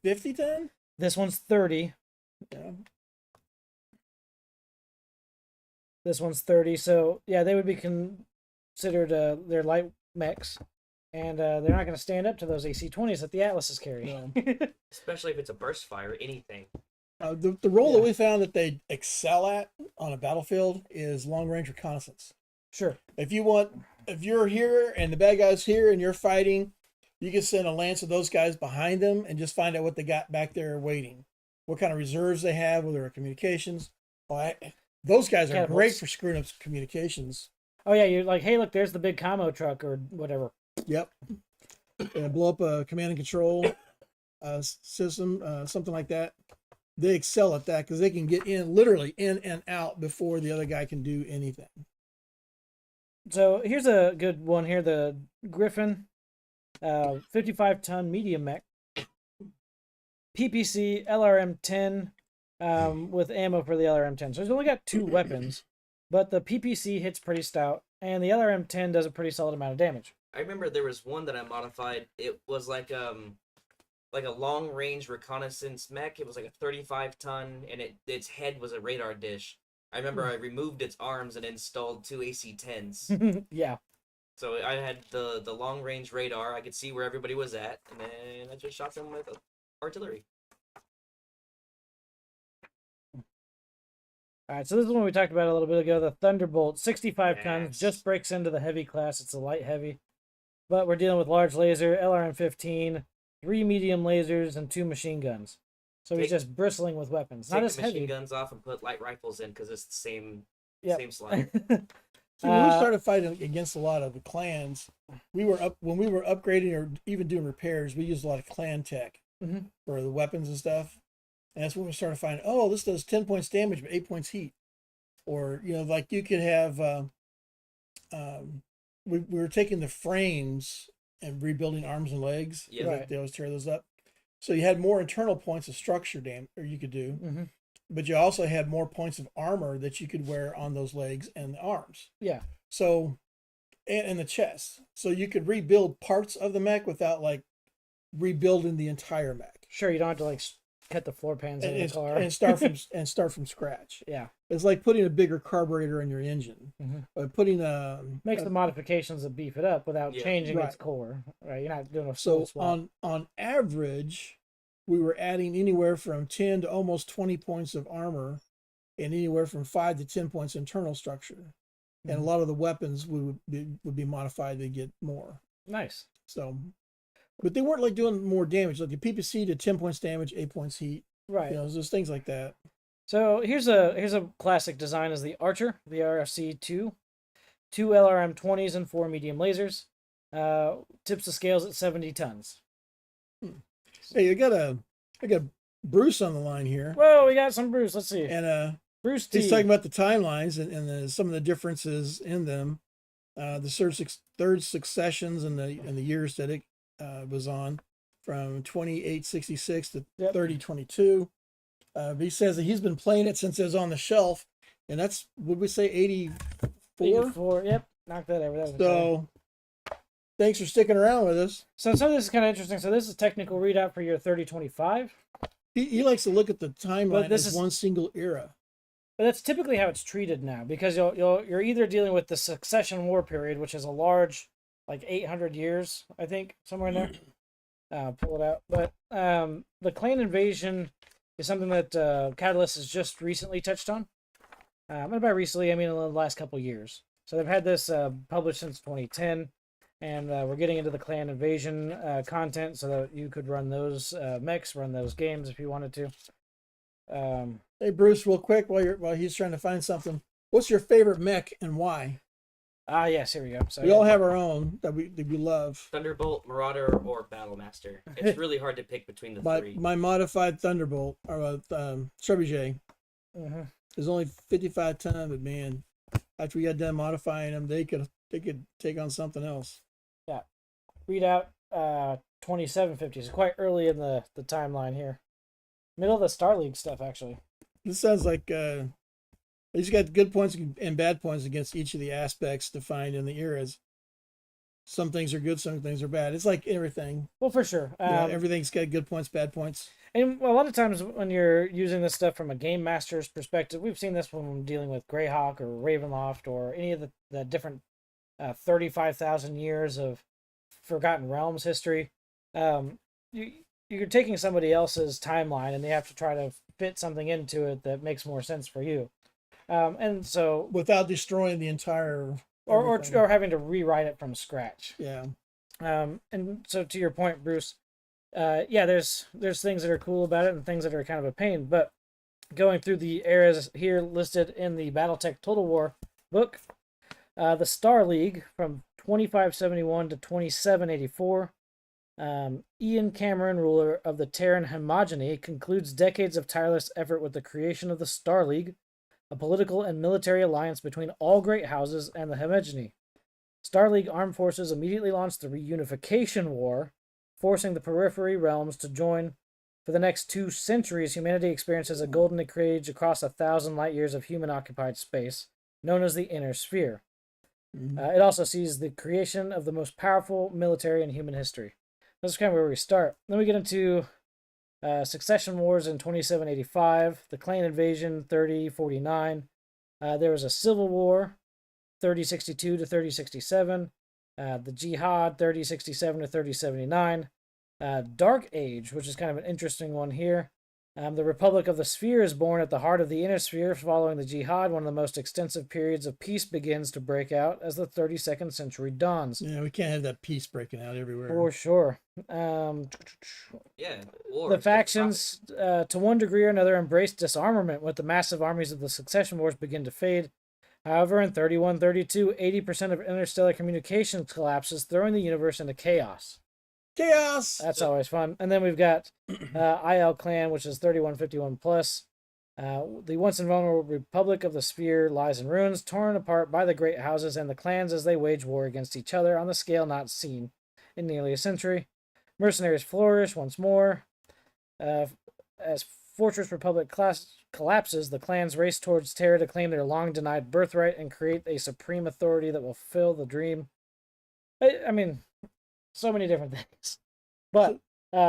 S2: 50 ton?
S1: This one's 30.
S2: Yeah.
S1: This one's 30. So yeah, they would be considered they're light mechs, and they're not going to stand up to those AC-20s that the Atlases carry.
S2: No.
S3: Especially if it's a burst fire, anything.
S2: The role that we found that they excel at on a battlefield is long range reconnaissance.
S1: Sure.
S2: If you're here and the bad guy's here and you're fighting, you can send a lance of those guys behind them and just find out what they got back there waiting, what kind of reserves they have, whether it's communications. Those guys are great for screwing up communications.
S1: Oh yeah, you're like, hey, look, there's the big commo truck or whatever.
S2: Yep. And blow up a command and control system, something like that. They excel at that because they can get literally in and out before the other guy can do anything.
S1: So here's a good one here, the Griffin, 55-ton medium mech, PPC LRM-10 with ammo for the LRM-10. So he's only got 2 weapons, but the PPC hits pretty stout, and the LRM-10 does a pretty solid amount of damage.
S3: I remember there was one that I modified. It was like a long range reconnaissance mech. It was like a 35-ton, and its head was a radar dish. I remember I removed its arms and installed 2 AC-10s.
S1: Yeah.
S3: So I had the long range radar. I could see where everybody was at, and then I just shot them with artillery.
S1: All right, so this is one we talked about a little bit ago. The Thunderbolt, 65 tons,
S3: Yes.
S1: just breaks into the heavy class. It's a light heavy. But we're dealing with large laser, LRM-15, 3 medium lasers, and 2 machine guns. So he's just bristling with weapons. Not
S3: Take
S1: as
S3: the machine
S1: heavy.
S3: guns off and put light rifles in because it's the same slide.
S2: So when we started fighting against a lot of the clans, when we were upgrading or even doing repairs, we used a lot of clan tech for the weapons and stuff. And that's when we started finding, oh, this does 10 points damage, but 8 points heat. or like you could have. We were taking the frames and rebuilding arms and legs.
S3: Yeah.
S2: Like they always tear those up. So you had more internal points of structure or you could do, but you also had more points of armor that you could wear on those legs and the arms.
S1: Yeah.
S2: So, and the chest. So you could rebuild parts of the mech without like rebuilding the entire mech.
S1: Sure, you don't have to like cut the floor pans in the car
S2: and start from scratch.
S1: Yeah.
S2: It's like putting a bigger carburetor in your engine, or putting
S1: makes the modifications to beef it up without changing
S2: Right.
S1: its core. Right, you're not doing a
S2: so
S1: full swap.
S2: on average, we were adding anywhere from 10 to almost 20 points of armor, and anywhere from 5 to 10 points internal structure. And a lot of the weapons would be modified to get more.
S1: Nice.
S2: So, but they weren't like doing more damage. Like the PPC did 10 points damage, 8 points heat.
S1: Right.
S2: There's things like that.
S1: So here's a classic design is the Archer, the RFC 2. 2 LRM 20s and 4 medium lasers. Tips the scales at 70 tons.
S2: Hey, I got Bruce on the line here.
S1: Whoa, we got some Bruce. Let's see.
S2: And
S1: Bruce T.
S2: he's talking about the timelines and some of the differences in them. The third successions and the years that it was on, from 2866 to 3022. He says that he's been playing it since it was on the shelf, and that's, would we say 84?
S1: 84. Yep, knock that over. That was
S2: So thanks for sticking around with us.
S1: So some of this is kind of interesting. So this is technical readout for your 3025.
S2: He likes to look at the timeline
S1: this
S2: as
S1: is
S2: one single era.
S1: But that's typically how it's treated now, because you're either dealing with the Succession War period, which is a large, like 800 years, I think, somewhere in there. Pull it out. But the clan invasion is something that Catalyst has just recently touched on. And by recently, I mean in the last couple of years. So they've had this published since 2010, and we're getting into the clan invasion content so that you could run those mechs, run those games if you wanted to.
S2: Hey Bruce, real quick, while he's trying to find something, what's your favorite mech and why?
S1: Yes, here we go. So
S2: we all have our own that we love.
S3: Thunderbolt, Marauder, or Battlemaster. It's really hard to pick between the three.
S2: My modified Thunderbolt or Trebuchet is only 55 ton, but man, after we got done modifying them, they could take on something else.
S1: Yeah, readout 2750. So quite early in the timeline here, middle of the Star League stuff actually.
S2: This sounds like he's got good points and bad points against each of the aspects defined in the eras. Some things are good, some things are bad. It's like everything.
S1: Well, for sure.
S2: Everything's got good points, bad points.
S1: And a lot of times when you're using this stuff from a game master's perspective, we've seen this when we're dealing with Greyhawk or Ravenloft or any of the different 35,000 years of Forgotten Realms history. You're taking somebody else's timeline and they have to try to fit something into it that makes more sense for you. And so
S2: without destroying the entire
S1: or having to rewrite it from scratch.
S2: Yeah.
S1: And so to your point, Bruce, there's things that are cool about it and things that are kind of a pain, but going through the eras here listed in the Battletech Total War book, the Star League from 2571 to 2784, Ian Cameron, ruler of the Terran Homogeny, concludes decades of tireless effort with the creation of the Star League, a political and military alliance between all great houses and the Homogeny. Star League armed forces immediately launched the Reunification War, forcing the periphery realms to join. For the next 2 centuries, humanity experiences a golden age across 1,000 light years of human-occupied space, known as the Inner Sphere. It also sees the creation of the most powerful military in human history. That's kind of where we start. Then we get into Succession Wars in 2785, the Clan Invasion 3049. There was a Civil War 3062 to 3067, the Jihad 3067 to 3079, Dark Age, which is kind of an interesting one here. The Republic of the Sphere is born at the heart of the Inner Sphere following the Jihad. One of the most extensive periods of peace begins to break out as the 32nd century dawns.
S2: Yeah, we can't have that peace breaking out everywhere.
S1: For sure.
S3: War.
S1: The factions, to one degree or another, embrace disarmament with the massive armies of the Succession Wars begin to fade. However, in 3132, 80% of interstellar communications collapses, throwing the universe into chaos.
S2: Chaos!
S1: That's always fun. And then we've got IL Clan, which is 3151 plus. The once invulnerable Republic of the Sphere lies in ruins, torn apart by the great houses and the clans as they wage war against each other on the scale not seen in nearly a century. Mercenaries flourish once more. As Fortress Republic collapses, the clans race towards Terra to claim their long-denied birthright and create a supreme authority that will fulfill the dream. I mean, so many different things. But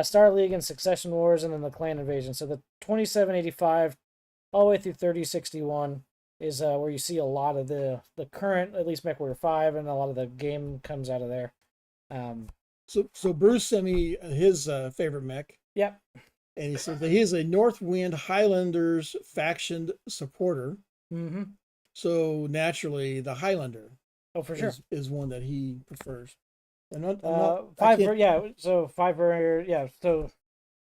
S1: Star League and Succession Wars, and then the clan invasion. So the 2785 all the way through 3061 is where you see a lot of the current, at least Mechwarrior 5, and a lot of the game comes out of there.
S2: So Bruce sent me his favorite mech.
S1: Yep.
S2: And he says that he is a Northwind Highlanders faction supporter.
S1: Mm-hmm.
S2: So naturally, the Highlander
S1: for sure
S2: is one that he prefers.
S1: So 5 Warrior, yeah. So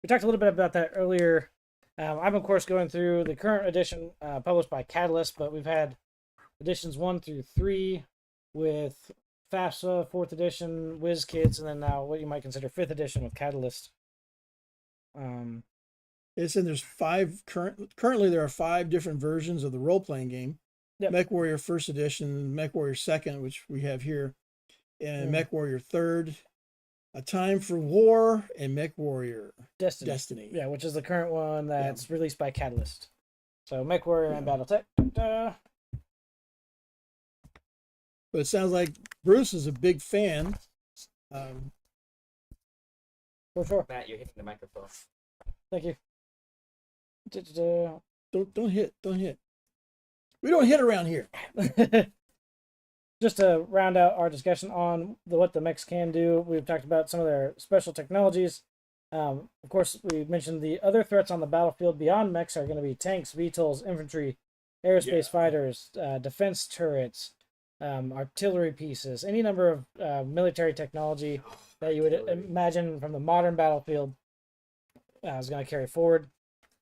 S1: we talked a little bit about that earlier. I'm of course going through the current edition published by Catalyst, but we've had editions 1 through 3 with FAFSA 4th edition, WizKids, and then now what you might consider 5th edition with Catalyst.
S2: It's in there's 5 currently there are 5 different versions of the role-playing game.
S1: Yep.
S2: Mechwarrior 1st edition, Mechwarrior 2nd, which we have here, and Mechwarrior 3rd, A Time for War, and Mechwarrior Destiny.
S1: Yeah, which is the current one that's released by Catalyst. So Mechwarrior and Battletech.
S2: But it sounds like Bruce is a big fan.
S1: For sure.
S3: Matt, you're hitting the microphone.
S1: Thank you.
S2: Don't hit. We don't hit around here.
S1: Just to round out our discussion on what the mechs can do, we've talked about some of their special technologies. Of course, we mentioned the other threats on the battlefield beyond mechs are going to be tanks, VTOLs, infantry, aerospace fighters, defense turrets, artillery pieces, any number of military technology that you would imagine from the modern battlefield is going to carry forward.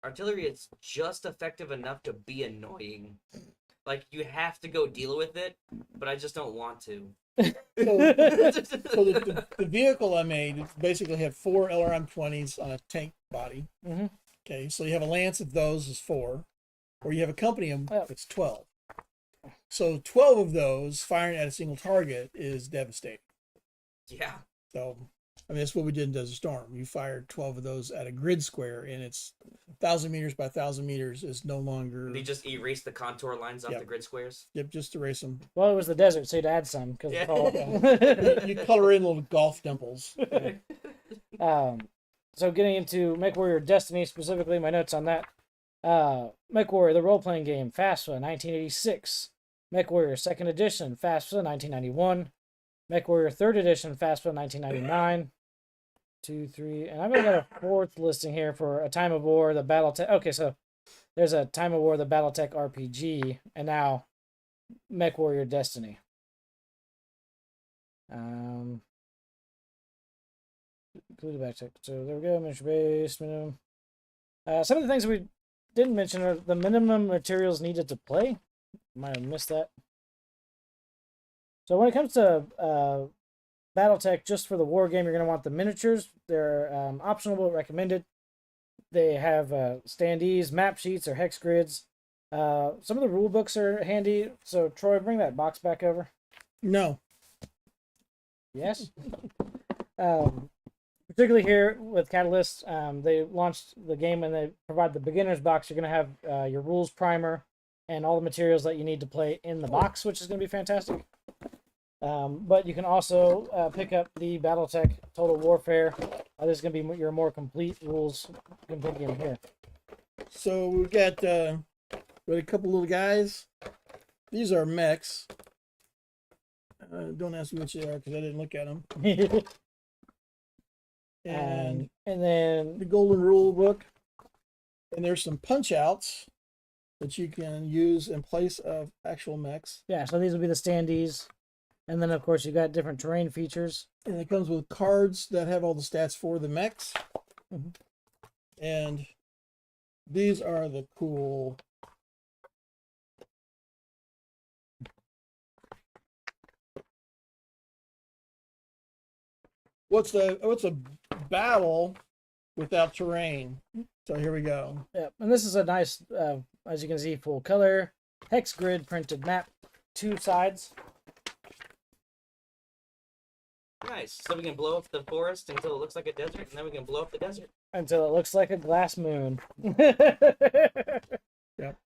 S3: Artillery is just effective enough to be annoying. Like, you have to go deal with it, but I just don't want to.
S2: So the vehicle I made basically had 4 LRM-20s on a tank body.
S1: Mm-hmm.
S2: Okay, so you have a lance of those is 4, or you have a company of it's 12. So 12 of those firing at a single target is devastating.
S3: Yeah.
S2: So, I mean, that's what we did in Desert Storm. You fired 12 of those at a grid square, and it's 1,000 meters by 1,000 meters is no longer...
S3: They just erase the contour lines off the grid squares?
S2: Yep, just erase them.
S1: Well, it was the desert, so you'd add some. Cause
S2: you color in little golf dimples.
S1: So getting into Mechwarrior Destiny specifically, my notes on that. Mechwarrior, the role-playing game, FAFSA, 1986. Mechwarrior 2nd edition, FAFSA, 1991. Mechwarrior 3rd edition, FAFSA, 1999. 2, 3, and I've got a 4th listing here for A Time of War, the Battletech. Okay, so there's A Time of War, the Battletech RPG, and now Mechwarrior Destiny. Include Battletech. So there we go. Mission base minimum. Some of the things we didn't mention are the minimum materials needed to play. Might have missed that. So when it comes to Battletech, just for the war game, you're going to want the miniatures. They're optional but recommended. They have standees, map sheets, or hex grids. Some of the rule books are handy. So Troy, bring that box back over.
S2: No.
S1: Yes. Particularly here with Catalyst, they launched the game and they provide the beginner's box. You're going to have your rules primer and all the materials that you need to play in the box, which is going to be fantastic. But you can also pick up the Battletech Total Warfare. This is going to be your more complete rules compendium here.
S2: So we've got a couple little guys. These are mechs. Don't ask me which they are because I didn't look at them. and
S1: then
S2: the Golden Rule Book. And there's some punch outs that you can use in place of actual mechs.
S1: Yeah, so these will be the standees. And then, of course, you got different terrain features.
S2: And it comes with cards that have all the stats for the mechs. Mm-hmm. And these are the cool... What's a battle without terrain? So here we go.
S1: Yeah, and this is a nice as you can see, full color, hex grid printed map, 2 sides.
S3: Nice. So we can blow up the forest until it looks like a desert, and then we can blow up the desert.
S1: Until it looks like a glass moon.
S2: Yep.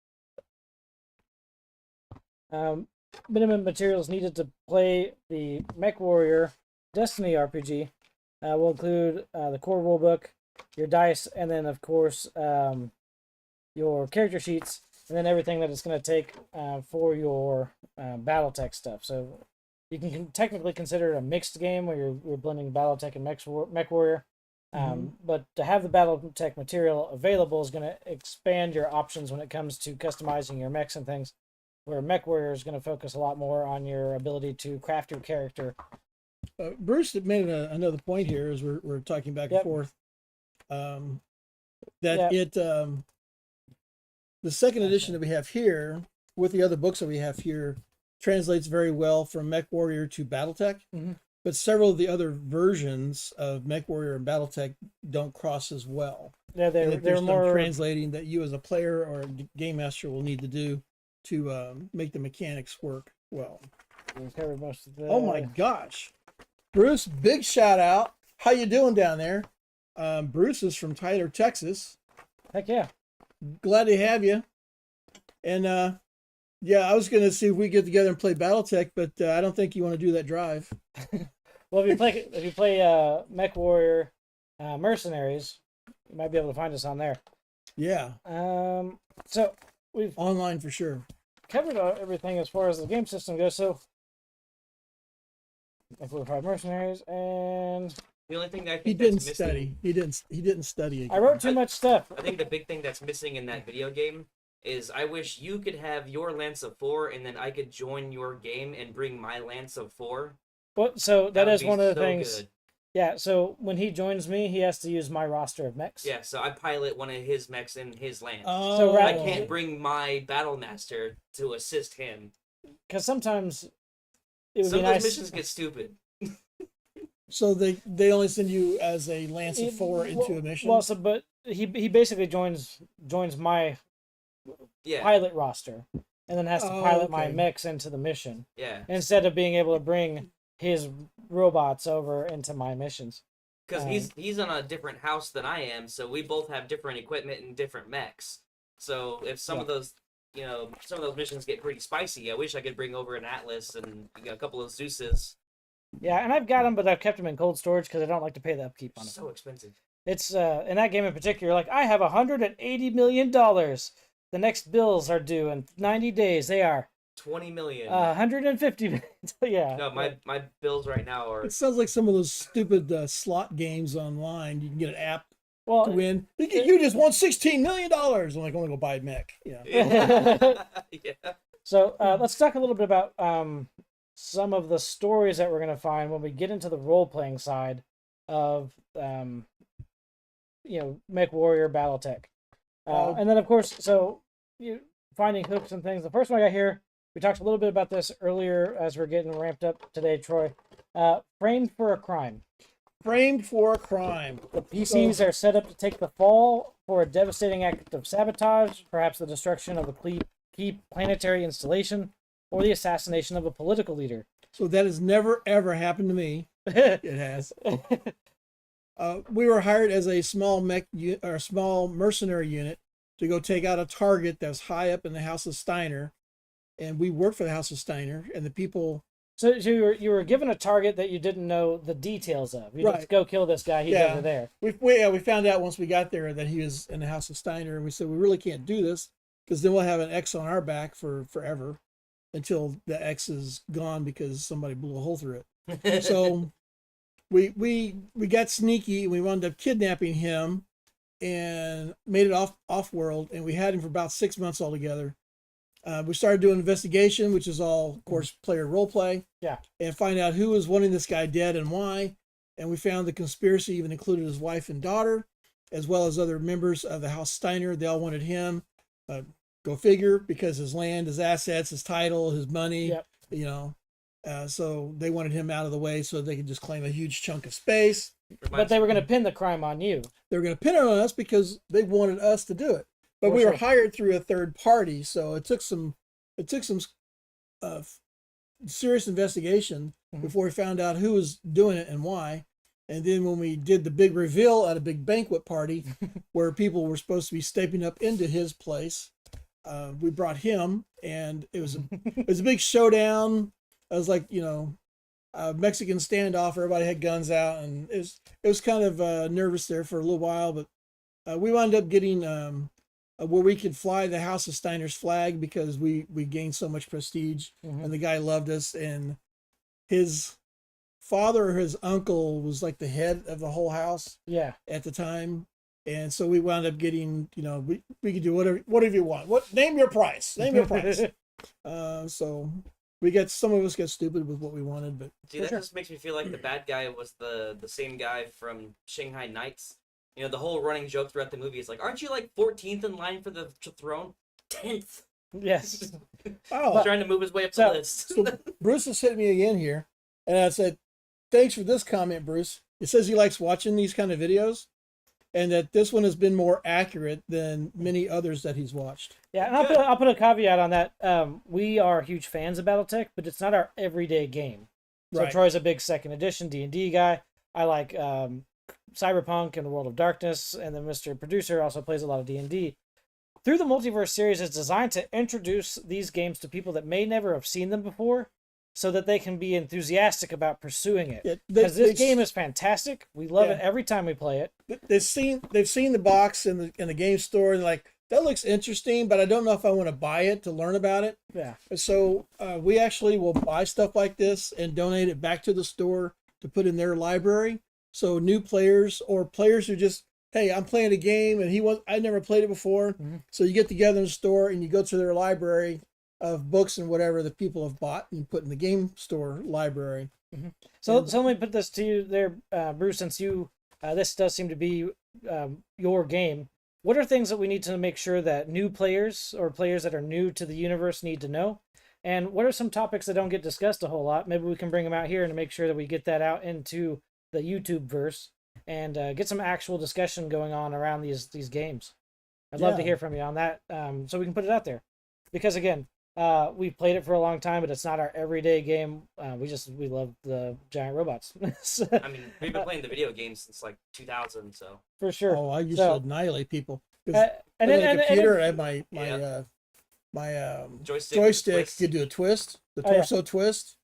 S1: Minimum materials needed to play the Mechwarrior Destiny RPG will include the core rulebook, your dice, and then, of course, your character sheets, and then everything that it's going to take for your Battletech stuff. So you can technically consider it a mixed game where you're blending Battletech and Mechwarrior. But to have the Battletech material available is going to expand your options when it comes to customizing your mechs and things, where Mechwarrior is going to focus a lot more on your ability to craft your character.
S2: Bruce made another point here as we're talking back and forth. The second edition that we have here, with the other books that we have here, translates very well from Mechwarrior to Battletech. But several of the other versions of Mechwarrior and Battletech don't cross as well.
S1: Yeah, they're
S2: some
S1: more
S2: translating that you as a player or a game master will need to do to make the mechanics work well.
S1: covered most of the...
S2: Oh my gosh, Bruce! Big shout out. How you doing down there? Bruce is from Tyler, Texas.
S1: Heck yeah!
S2: Glad to have you. And yeah, I was gonna see if we get together and play BattleTech, but I don't think you want to do that drive.
S1: Well, if you play Mechwarrior Mercenaries, you might be able to find us on there.
S2: Yeah.
S1: So we've
S2: online for sure.
S1: covered everything as far as the game system goes. So Mechwarrior Mercenaries, and
S3: The only thing that I think
S2: He didn't
S3: that's missing,
S2: study. He didn't study again.
S1: I wrote too much stuff.
S3: I think the big thing that's missing in that video game is I wish you could have your Lance of 4 and then I could join your game and bring my Lance of 4.
S1: Well, so that
S3: would
S1: is
S3: be
S1: one of the
S3: so
S1: things.
S3: good.
S1: Yeah, so when he joins me, he has to use my roster of mechs.
S3: Yeah, so I pilot one of his mechs in his Lance.
S2: Oh,
S1: So
S3: I
S1: right-
S3: can't bring my Battle Master to assist him.
S1: Because sometimes it would
S3: Some
S1: be
S3: of those
S1: nice.
S3: missions get stupid.
S2: So they only send you as a Lance of 4 into a mission.
S1: Well, so but he basically joins my
S3: Yeah,
S1: pilot roster, and then has to
S2: Oh,
S1: pilot my
S2: okay.
S1: mechs into the mission
S3: yeah.
S1: instead of being able to bring his robots over into my missions.
S3: Because he's on a different house than I am, so we both have different equipment and different mechs. So if some of those, some of those missions get pretty spicy, I wish I could bring over an Atlas and a couple of Zeuses.
S1: Yeah, and I've got them, but I've kept them in cold storage because I don't like to pay the upkeep on them.
S3: So expensive.
S1: It's in that game in particular, like I have $180 million. The next bills are due in 90 days. They are
S3: 20 million.
S1: 150 million. Yeah.
S3: No, my bills right now are.
S2: It sounds like some of those stupid slot games online. You can get an app to
S1: Well,
S2: win. You just won $16 million. I'm like, I'm gonna go buy a mech. Yeah.
S3: Yeah.
S1: so let's talk a little bit about some of the stories that we're going to find when we get into the role-playing side of Mechwarrior Battletech. And then, of course, so finding hooks and things. The first one I got here, we talked a little bit about this earlier as we're getting ramped up today, Troy. Framed for a crime.
S2: Framed for a crime.
S1: The PCs are set up to take the fall for a devastating act of sabotage, perhaps the destruction of a key planetary installation, or the assassination of a political leader.
S2: So that has never ever happened to me. It has. We were hired as a small small mercenary unit to go take out a target that's high up in the House of Steiner, and we worked for the House of Steiner, and the people.
S1: So you were given a target that you didn't know the details of. You just go kill this guy. He's over there.
S2: We found out once we got there that he was in the House of Steiner, and we said we really can't do this because then we'll have an X on our back for forever until the X is gone because somebody blew a hole through it. So we got sneaky. We wound up kidnapping him and made it off world, and we had him for about 6 months altogether. We started doing investigation, which is all, of course, player role play.
S1: Yeah.
S2: And find out who was wanting this guy dead and why. And we found the conspiracy even included his wife and daughter, as well as other members of the House Steiner. They all wanted him. Go figure, because his land, his assets, his title, his money, so they wanted him out of the way so they could just claim a huge chunk of space.
S1: But they were going to pin the crime on you.
S2: They were going to pin it on us because they wanted us to do it. but
S1: For
S2: we were
S1: sure.
S2: hired through a third party, so it took some uh, serious investigation
S1: Mhm.
S2: before we found out who was doing it and why. And then when we did the big reveal at a big banquet party where people were supposed to be stepping up into his place, we brought him, and it was a big showdown. It was like, a Mexican standoff. Everybody had guns out, and it was kind of nervous there for a little while, but we wound up getting where we could fly the House of Steiner's flag because we gained so much prestige, and the guy loved us, and his father or his uncle was like the head of the whole house at the time. And so we wound up getting, we could do whatever you want. Name your price. So we got, some of us got stupid with what we wanted, but
S3: See, that just makes me feel like the bad guy was the same guy from Shanghai Knights. The whole running joke throughout the movie is like, aren't you like 14th in line for the throne? 10th.
S1: Yes.
S2: Oh,
S3: Trying to move his way up the list.
S2: So Bruce has hit me again here, and I said, thanks for this comment, Bruce. It says he likes watching these kind of videos, and that this one has been more accurate than many others that he's watched.
S1: Yeah, and I'll put a caveat on that. We are huge fans of Battletech, but it's not our everyday game. So
S2: Right.
S1: Troy's a big second edition D&D guy. I like Cyberpunk and the World of Darkness, and then Mr. Producer also plays a lot of D&D. Through the Multiverse series, it's designed to introduce these games to people that may never have seen them before, so that they can be enthusiastic about pursuing it. Because this game is fantastic. We love it every time we play it.
S2: They've seen the box in the game store, and like, that looks interesting, but I don't know if I want to buy it to learn about it.
S1: Yeah.
S2: So we actually will buy stuff like this and donate it back to the store to put in their library. So new players or players who just, hey, I'm playing a game and I never played it before.
S1: Mhm.
S2: So you get together in the store and you go to their library of books and whatever that people have bought and you put in the game store library.
S1: So let me put this to you there, Bruce, since you, this does seem to be your game. What are things that we need to make sure that new players or players that are new to the universe need to know? And what are some topics that don't get discussed a whole lot? Maybe we can bring them out here and make sure that we get that out into the YouTube verse and get some actual discussion going on around these games. I'd love to hear from you on that, so we can put it out there. Because again, we've played it for a long time, but it's not our everyday game. We love the giant robots. So,
S3: I mean, we've been playing the video games since like 2000, so.
S1: for sure.
S2: Oh, I used to annihilate people.
S1: And
S2: I had a computer, I had
S3: Yeah.
S2: my
S3: Joystick
S2: could do a twist, the
S1: Oh, yeah.
S2: torso twist.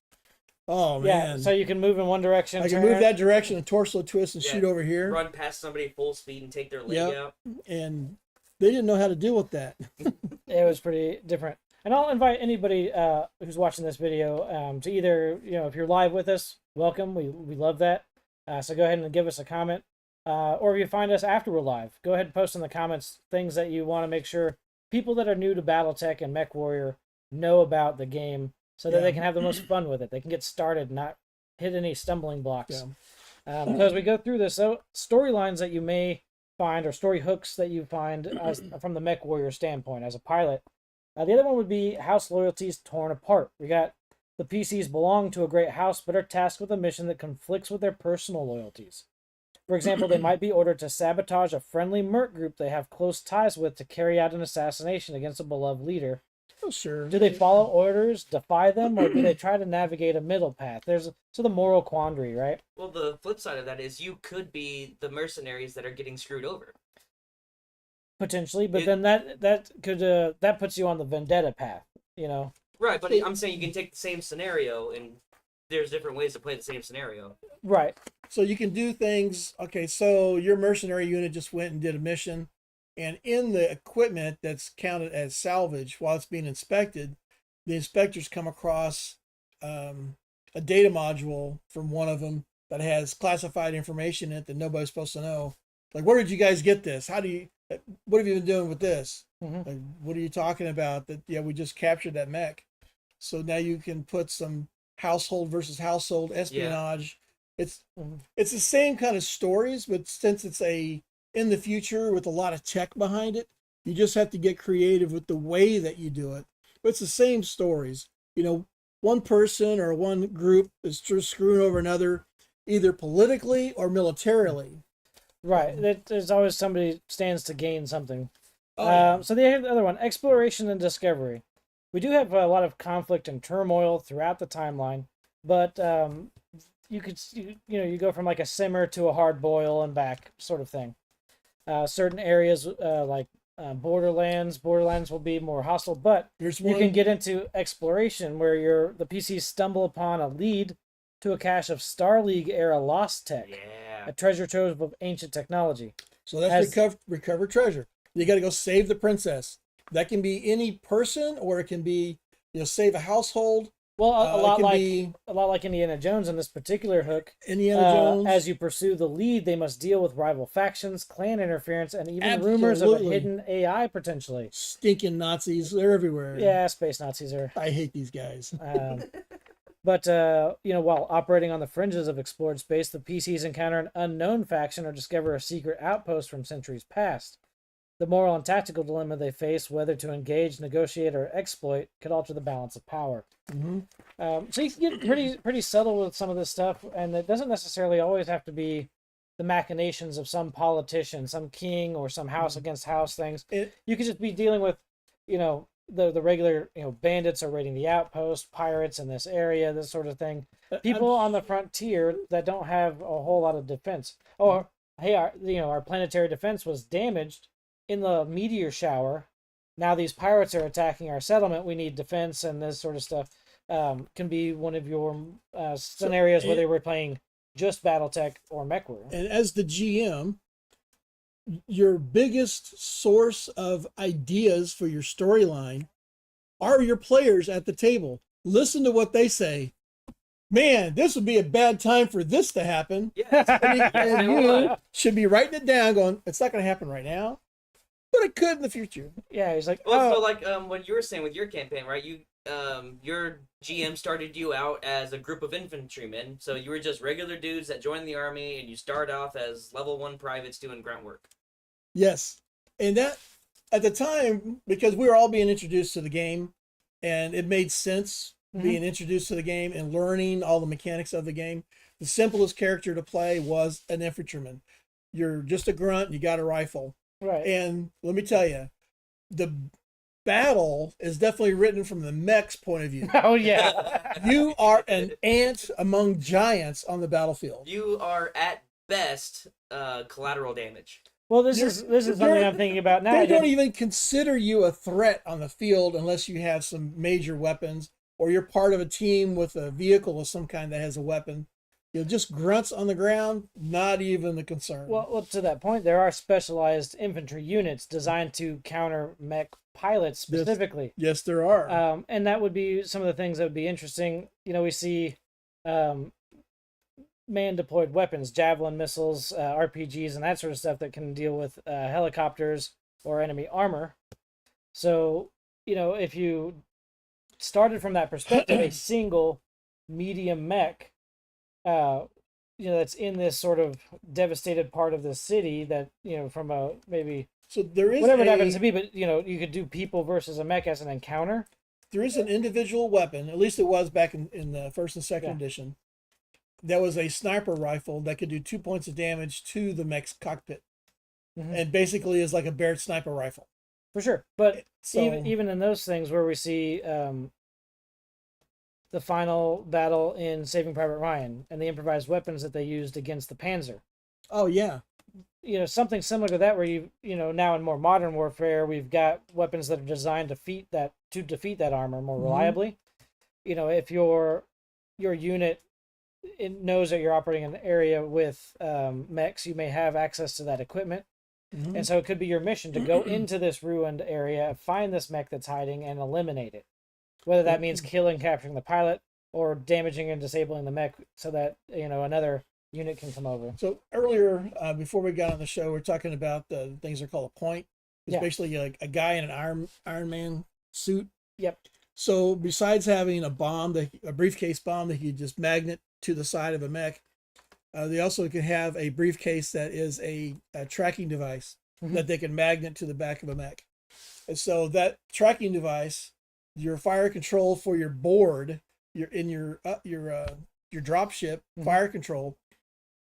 S2: Oh man!
S1: So you can move in one direction.
S2: I can
S1: turn
S2: move that direction, a torso twist, and
S3: Yeah.
S2: shoot over here.
S3: Run past somebody full speed and take their leg
S2: Yep.
S3: out.
S2: And they didn't know how to deal with that.
S1: It was pretty different. And I'll invite anybody who's watching this video to either, if you're live with us, welcome. We love that. So go ahead and give us a comment. Or if you find us after we're live, go ahead and post in the comments things that you want to make sure people that are new to Battletech and Mechwarrior know about the game so that they can have the most fun with it. They can get started and not hit any stumbling blocks.
S2: Yeah.
S1: Because we go through this, so storylines that you may find or story hooks that you find from the Mechwarrior standpoint as a pilot. The other one would be house loyalties torn apart. We got the PCs belong to a great house, but are tasked with a mission that conflicts with their personal loyalties. For example, they might be ordered to sabotage a friendly merc group they have close ties with to carry out an assassination against a beloved leader.
S2: Oh, sure.
S1: Do they follow orders, defy them, or do they try to navigate a middle path? There's the moral quandary, right?
S3: Well, the flip side of that is you could be the mercenaries that are getting screwed over.
S1: Potentially, but then that puts you on the vendetta path,
S3: Right, but I'm saying you can take the same scenario and there's different ways to play the same scenario.
S1: Right.
S2: So you can do things. Okay, so your mercenary unit just went and did a mission, and in the equipment that's counted as salvage while it's being inspected, the inspectors come across a data module from one of them that has classified information in it that nobody's supposed to know. Like, where did you guys get this? What have you been doing with this?
S1: Mm-hmm.
S2: Like, what are you talking about? That, yeah, we just captured that mech. So now you can put some household versus household espionage. It's the same kind of stories, but since it's in the future with a lot of tech behind it, you just have to get creative with the way that you do it. But it's the same stories. One person or one group is just screwing over another, either politically or militarily.
S1: Right. There's always somebody stands to gain something.
S2: Oh, yeah.
S1: So the other one, exploration and discovery. We do have a lot of conflict and turmoil throughout the timeline, but you go from like a simmer to a hard boil and back sort of thing. Certain areas like Borderlands will be more hostile, but
S2: Here's
S1: you
S2: one.
S1: can get into exploration where the PCs stumble upon a lead to a cache of Star League era lost tech,
S3: Yeah.
S1: a treasure trove of ancient technology.
S2: So that's recover treasure. You got to go save the princess. That can be any person, or it can be save a household.
S1: Well, a lot
S2: be
S1: like Indiana Jones in this particular hook.
S2: Indiana Jones.
S1: As you pursue the lead, they must deal with rival factions, clan interference, and even rumors of a hidden AI potentially.
S2: Stinking Nazis, they're everywhere.
S1: Yeah, space Nazis are.
S2: I hate these guys.
S1: But while operating on the fringes of explored space, the PCs encounter an unknown faction or discover a secret outpost from centuries past. The moral and tactical dilemma they face, whether to engage, negotiate, or exploit, could alter the balance of power.
S2: Mm-hmm.
S1: So you can get pretty subtle with some of this stuff, and it doesn't necessarily always have to be the machinations of some politician, some king, or some house against house things. You could just be dealing with, the regular, bandits are raiding the outpost, pirates in this area, this sort of thing. People on the frontier that don't have a whole lot of defense. Oh, hey, our planetary defense was damaged in the meteor shower. Now these pirates are attacking our settlement. We need defense, and this sort of stuff can be one of your scenarios, whether we're playing just Battletech or Mechwarrior.
S2: And as the GM, your biggest source of ideas for your storyline are your players at the table. Listen to what they say. Man, this would be a bad time for this to happen.
S3: Yeah.
S2: And you should be writing it down, going, it's not going to happen right now, but it could in the future.
S1: Yeah, he's like,
S3: well, so like when you were saying with your campaign, right? Your GM started you out as a group of infantrymen, so you were just regular dudes that joined the army, and you start off as level 1 privates doing grunt work.
S2: Yes, and that at the time, because we were all being introduced to the game, and it made sense being introduced to the game and learning all the mechanics of the game. The simplest character to play was an infantryman. You're just a grunt, and you got a rifle.
S1: right.
S2: And let me tell you, the battle is definitely written from the Mech's point of view.
S1: Oh yeah.
S2: You are an ant among giants on the battlefield.
S3: You are at best collateral damage.
S1: Well, this is something I'm thinking about now.
S2: They don't even consider you a threat on the field unless you have some major weapons, or you're part of a team with a vehicle of some kind that has a weapon. Just grunts on the ground, not even the concern.
S1: Well, to that point, there are specialized infantry units designed to counter mech pilots specifically.
S2: Yes, there are.
S1: And that would be some of the things that would be interesting. We see man-deployed weapons, javelin missiles, RPGs, and that sort of stuff that can deal with helicopters or enemy armor. So, if you started from that perspective, a single medium mech, that's in this sort of devastated part of the city that, from a maybe
S2: so there is
S1: whatever it happens to be, but you could do people versus a mech as an encounter.
S2: There is an individual weapon, at least it was back in the first and second edition. That was a sniper rifle that could do 2 points of damage to the mech's cockpit, and basically is like a Baird sniper rifle.
S1: For sure, but
S2: So,
S1: even in those things where we see the final battle in Saving Private Ryan and the improvised weapons that they used against the Panzer.
S2: oh yeah,
S1: Something similar to that, where now in more modern warfare, we've got weapons that are designed to defeat that armor more reliably. If your unit knows that you're operating in an area with mechs, you may have access to that equipment. And so it could be your mission to go into this ruined area, find this mech that's hiding, and eliminate it. Whether that means killing, capturing the pilot, or damaging and disabling the mech so that, another unit can come over.
S2: So earlier, before we got on the show, we are talking about the things that are called a point. It's basically a guy in an Iron Man suit.
S1: Yep.
S2: So besides having a briefcase bomb that you just magnet to the side of a mech, they also can have a briefcase that is a tracking device that they can magnet to the back of a mech. And so that tracking device, your fire control for your board, your dropship fire control,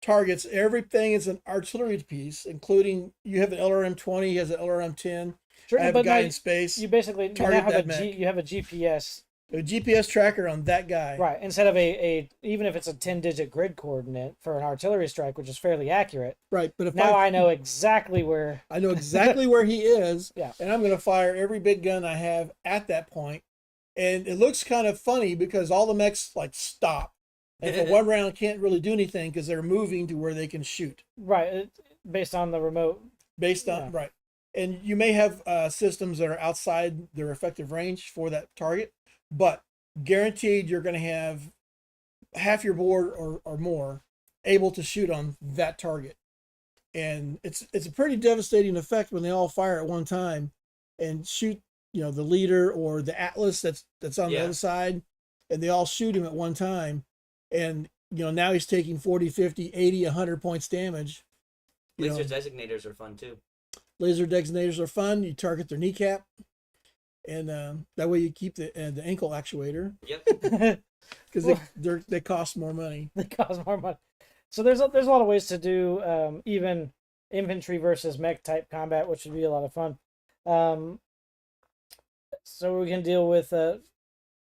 S2: targets everything as an artillery piece, including you have an LRM-20, he has an LRM-10.
S1: Sure,
S2: I have a
S1: but
S2: guy
S1: now
S2: in space.
S1: you basically you now
S2: target
S1: have
S2: that mech.
S1: you have a GPS.
S2: A GPS tracker on that guy.
S1: Right. Instead of a even if it's a 10-digit grid coordinate for an artillery strike, which is fairly accurate.
S2: Right, but if
S1: Now I know exactly where.
S2: I know exactly where he is,
S1: Yeah.
S2: and I'm going to fire every big gun I have at that point. And it looks kind of funny because all the mechs like stop, and for one round can't really do anything because they're moving to where they can shoot.
S1: Right. Based on the remote.
S2: Based on right, and you may have systems that are outside their effective range for that target, but guaranteed you're going to have half your board or more able to shoot on that target. And it's a pretty devastating effect when they all fire at one time and shoot, the leader or the Atlas that's on the other side, and they all shoot him at one time. And, now he's taking 40, 50, 80, 100 points damage.
S3: Laser designators are fun too.
S2: Laser designators are fun. You target their kneecap, and that way you keep the ankle actuator.
S3: Yep.
S2: Because they cost more money.
S1: They cost more money. So there's a lot of ways to do even infantry versus mech type combat, which would be a lot of fun. So we can deal with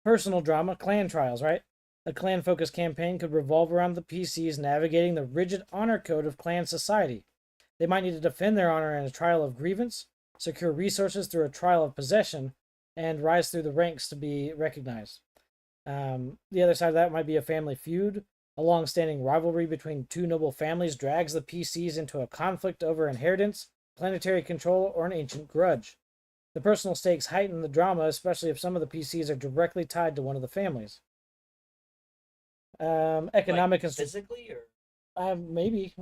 S1: personal drama, clan trials, right? A clan-focused campaign could revolve around the PCs navigating the rigid honor code of clan society. They might need to defend their honor in a trial of grievance, secure resources through a trial of possession, and rise through the ranks to be recognized. The other side of that might be a family feud. A long-standing rivalry between two noble families drags the PCs into a conflict over inheritance, planetary control, or an ancient grudge. The personal stakes heighten the drama, especially if some of the PCs are directly tied to one of the families. Economic and
S3: physically, or
S1: maybe.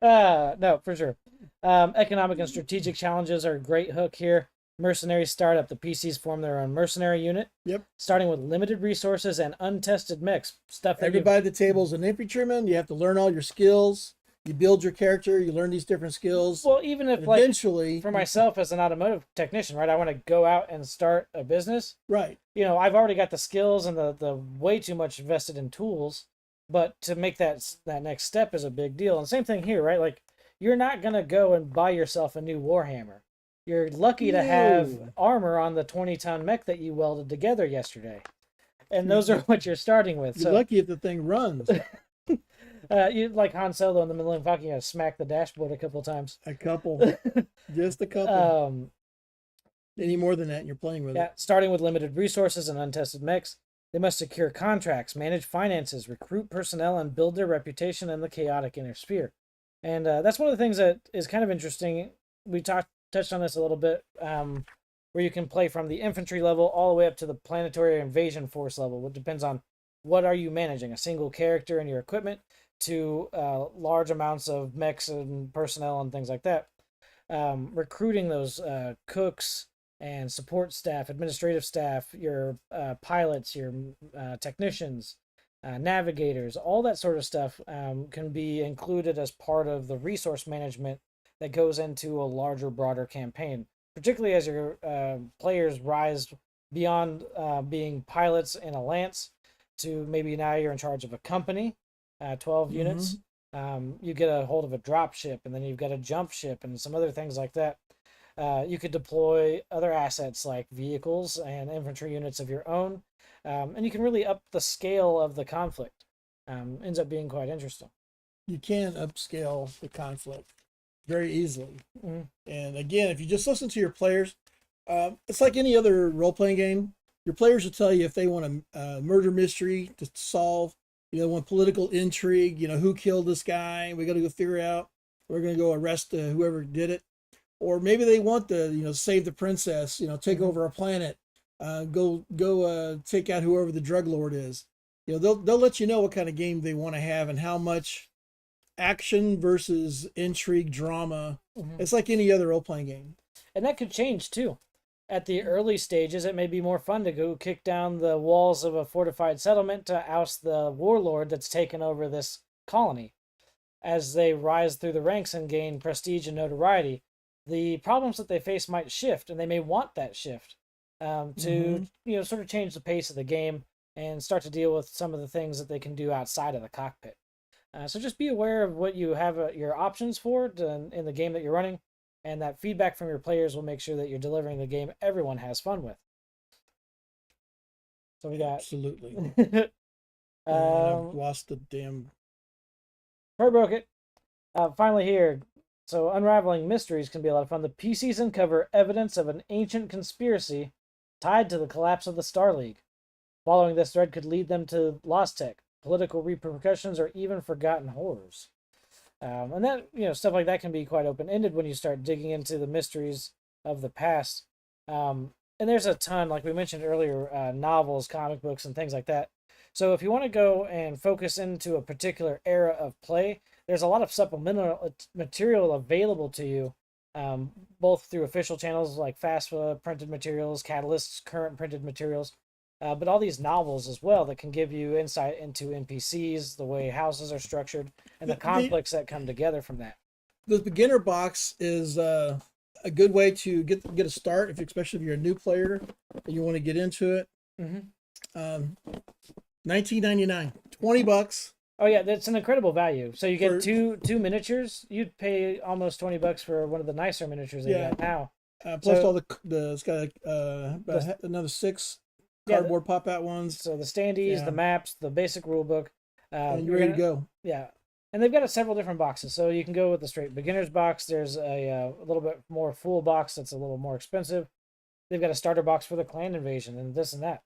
S1: No, for sure. Economic and strategic challenges are a great hook here. Mercenary startup. The PCs form their own mercenary unit.
S2: Yep.
S1: Starting with limited resources and untested mechs. Stuff that
S2: everybody at the table is an infantryman. You have to learn all your skills. You build your character. You learn these different skills.
S1: Well, even if
S2: eventually,
S1: for myself as an automotive technician, right, I want to go out and start a business.
S2: Right.
S1: I've already got the skills and the way too much invested in tools, but to make that next step is a big deal. And same thing here, right? Like, you're not gonna go and buy yourself a new Warhammer. You're lucky to have armor on the 20-ton mech that you welded together yesterday. And those are what you're starting with.
S2: You're lucky if the thing runs.
S1: You like Han Solo in the Millennium Falcon, you gotta smack the dashboard a couple times.
S2: A couple. Just a couple. Any more than that, and you're playing with it.
S1: Starting with limited resources and untested mechs, they must secure contracts, manage finances, recruit personnel, and build their reputation in the chaotic inner sphere. And that's one of the things that is kind of interesting. We touched on this a little bit, where you can play from the infantry level all the way up to the planetary invasion force level, which depends on what are you managing, a single character and your equipment to large amounts of mechs and personnel and things like that. Recruiting those cooks and support staff, administrative staff, your pilots, your technicians, navigators, all that sort of stuff can be included as part of the resource management that goes into a larger, broader campaign, particularly as your players rise beyond being pilots in a lance to maybe now you're in charge of a company, 12 units. You get a hold of a drop ship, and then you've got a jump ship and some other things like that. You could deploy other assets like vehicles and infantry units of your own, and you can really up the scale of the conflict. Ends up being quite interesting.
S2: You can upscale the conflict very easily.
S1: Mm-hmm.
S2: And again, if you just listen to your players, it's like any other role-playing game. Your players will tell you if they want a murder mystery to solve, want political intrigue, who killed this guy, we got to go figure out, we're going to go arrest whoever did it. Or maybe they want to, save the princess, take over a planet, go take out whoever the drug lord is. They'll let you know what kind of game they want to have and how much action versus intrigue drama. It's like any other role-playing game.
S1: And that could change too. At the early stages, it may be more fun to go kick down the walls of a fortified settlement to oust the warlord that's taken over this colony. As they rise through the ranks and gain prestige and notoriety, the problems that they face might shift, and they may want that shift to sort of change the pace of the game and start to deal with some of the things that they can do outside of the cockpit. So just be aware of what you have your options for in the game that you're running, and that feedback from your players will make sure that you're delivering the game everyone has fun with. So we got
S2: Absolutely. And I've
S1: um,
S2: lost the damn.
S1: broke it. Finally here. So unraveling mysteries can be a lot of fun. The PCs uncover evidence of an ancient conspiracy tied to the collapse of the Star League. Following this thread could lead them to lost tech, political repercussions, or even forgotten horrors. And that, stuff like that can be quite open-ended when you start digging into the mysteries of the past. And there's a ton, like we mentioned earlier, novels, comic books, and things like that. So if you want to go and focus into a particular era of play, there's a lot of supplemental material available to you, both through official channels like FASFA printed materials, Catalyst's current printed materials, but all these novels as well that can give you insight into NPCs, the way houses are structured, and the conflicts that come together from that.
S2: The beginner box is a good way to get a start, especially if you're a new player and you want to get into it. $19.99, $20.
S1: Oh yeah, that's an incredible value. So you get two miniatures. You'd pay almost $20 for one of the nicer miniatures they got now.
S2: Plus all the it's got another 6 cardboard pop out ones.
S1: So the standees, the maps, the basic rule book.
S2: And you're ready to go.
S1: Yeah. And they've got several different boxes. So you can go with the straight beginner's box. There's a little bit more full box that's a little more expensive. They've got a starter box for the clan invasion and this and that.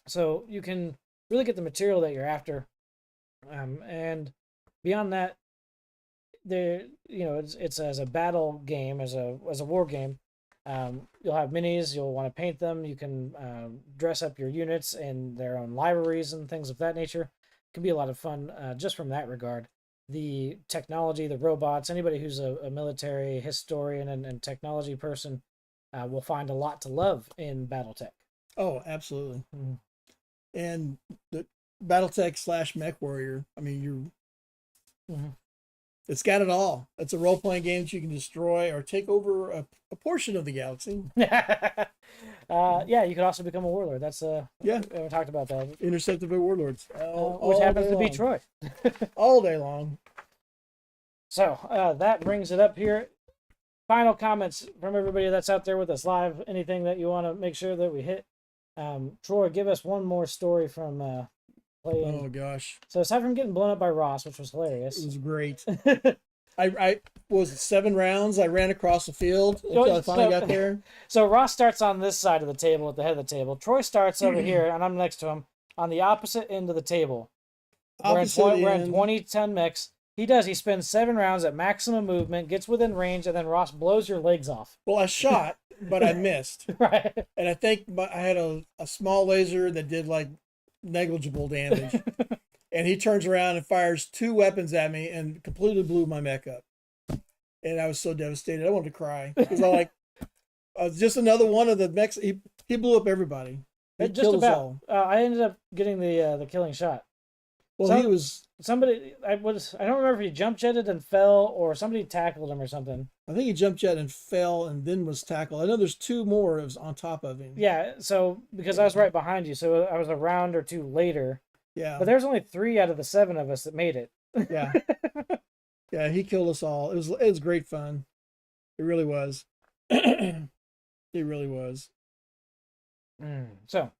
S1: So you can really get the material that you're after. And beyond that, it's as a battle game, as a war game. You'll have minis. You'll want to paint them. You can dress up your units in their own libraries and things of that nature. It can be a lot of fun just from that regard. The technology, the robots, anybody who's a military historian and technology person will find a lot to love in Battletech.
S2: Oh, absolutely. Mm-hmm. And the Battletech / Mechwarrior, I mean, it's got it all. It's a role-playing game that you can destroy or take over a portion of the galaxy.
S1: Yeah, you could also become a warlord. That's we haven't talked about that.
S2: Intercepted by warlords,
S1: which happens to be Troy.
S2: all day long.
S1: So that brings it up here. Final comments from everybody that's out there with us live. Anything that you want to make sure that we hit? Troy, give us one more story from playing.
S2: Oh gosh!
S1: So aside from getting blown up by Ross, which was hilarious,
S2: it was great. I was it 7 rounds. I ran across the field until I finally got there.
S1: So Ross starts on this side of the table at the head of the table. Troy starts over here, and I'm next to him on the opposite end of the table. We're in 2010 Mechs. He spends 7 rounds at maximum movement, gets within range, and then Ross blows your legs off.
S2: Well, I shot, but I missed.
S1: Right.
S2: And I think I had a small laser that did like negligible damage. And he turns around and fires 2 weapons at me and completely blew my mech up. And I was so devastated. I wanted to cry. Because I was just another one of the mechs. He blew up everybody. He killed us all.
S1: I ended up getting the killing shot.
S2: Well, he was...
S1: Somebody, I don't remember if he jump jetted and fell or somebody tackled him or something.
S2: I think he jump jet and fell and then was tackled. I know there's 2 more on top of him.
S1: Yeah, so because I was right behind you, so I was a round or 2 later.
S2: Yeah.
S1: But there's only 3 out of the 7 of us that made it.
S2: Yeah. Yeah, he killed us all. It was great fun. It really was. It really was.
S1: So,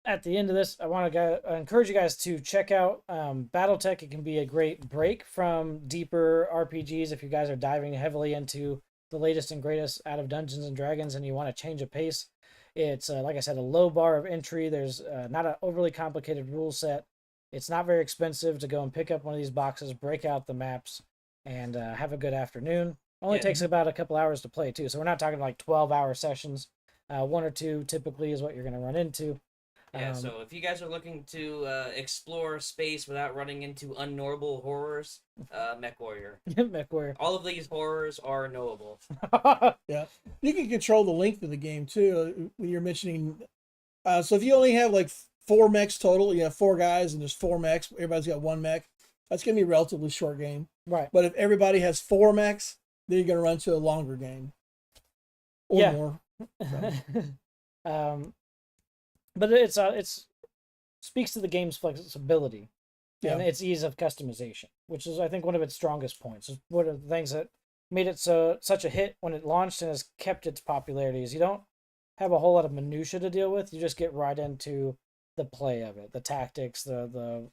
S1: at the end of this, I want to encourage you guys to check out Battletech. It can be a great break from deeper RPGs if you guys are diving heavily into the latest and greatest out of Dungeons and Dragons and you want to change a pace. It's, like I said, a low bar of entry. There's not an overly complicated rule set. It's not very expensive to go and pick up one of these boxes, break out the maps, and have a good afternoon. Only takes about a couple hours to play, too. So we're not talking like 12-hour sessions. 1 or 2 typically is what you're going to run into.
S3: Yeah, so if you guys are looking to explore space without running into unknowable horrors, Mechwarrior.
S1: Mechwarrior.
S3: All of these horrors are knowable.
S2: Yeah. You can control the length of the game, too, when you're mentioning... so if you only have, like, 4 mechs total, you have 4 guys and there's 4 mechs, everybody's got 1 mech, that's going to be a relatively short game.
S1: Right.
S2: But if everybody has 4 mechs, then you're going to run to a longer game. Or more. So.
S1: But it's speaks to the game's flexibility.
S2: Yeah.
S1: and its ease of customization, which is I think one of its strongest points. It's one of the things that made it such a hit when it launched and has kept its popularity. Is you don't have a whole lot of minutia to deal with. You just get right into the play of it, the tactics, the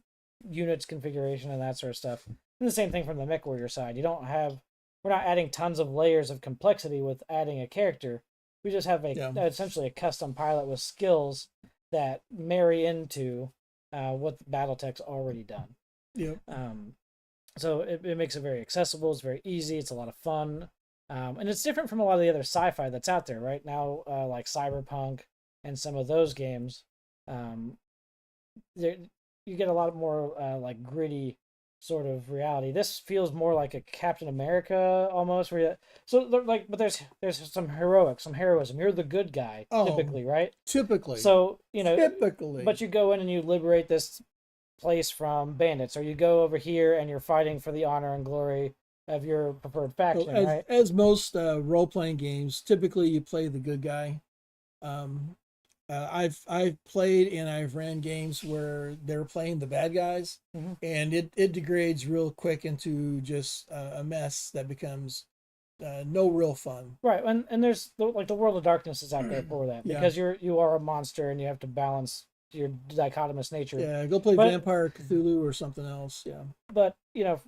S1: units configuration, and that sort of stuff. And the same thing from the Mechwarrior side. We're not adding tons of layers of complexity with adding a character. We just have essentially a custom pilot with skills that marry into what Battletech's already done.
S2: Yep.
S1: So it makes it very accessible. It's very easy. It's a lot of fun. And it's different from a lot of the other sci-fi that's out there right now, like Cyberpunk and some of those games. You get a lot more like gritty sort of reality. This feels more like a Captain America almost. But there's some heroism. You're the good guy typically, right?
S2: Typically.
S1: So
S2: typically,
S1: but you go in and you liberate this place from bandits, or you go over here and you're fighting for the honor and glory of your preferred faction, right?
S2: As most role-playing games, typically you play the good guy. I've played and I've ran games where they're playing the bad guys, and it degrades real quick into just a mess that becomes no real fun.
S1: Right, and there's the World of Darkness is out there for that because you are a monster and you have to balance your dichotomous nature.
S2: Yeah, go play Vampire Cthulhu or something else. Yeah,
S1: but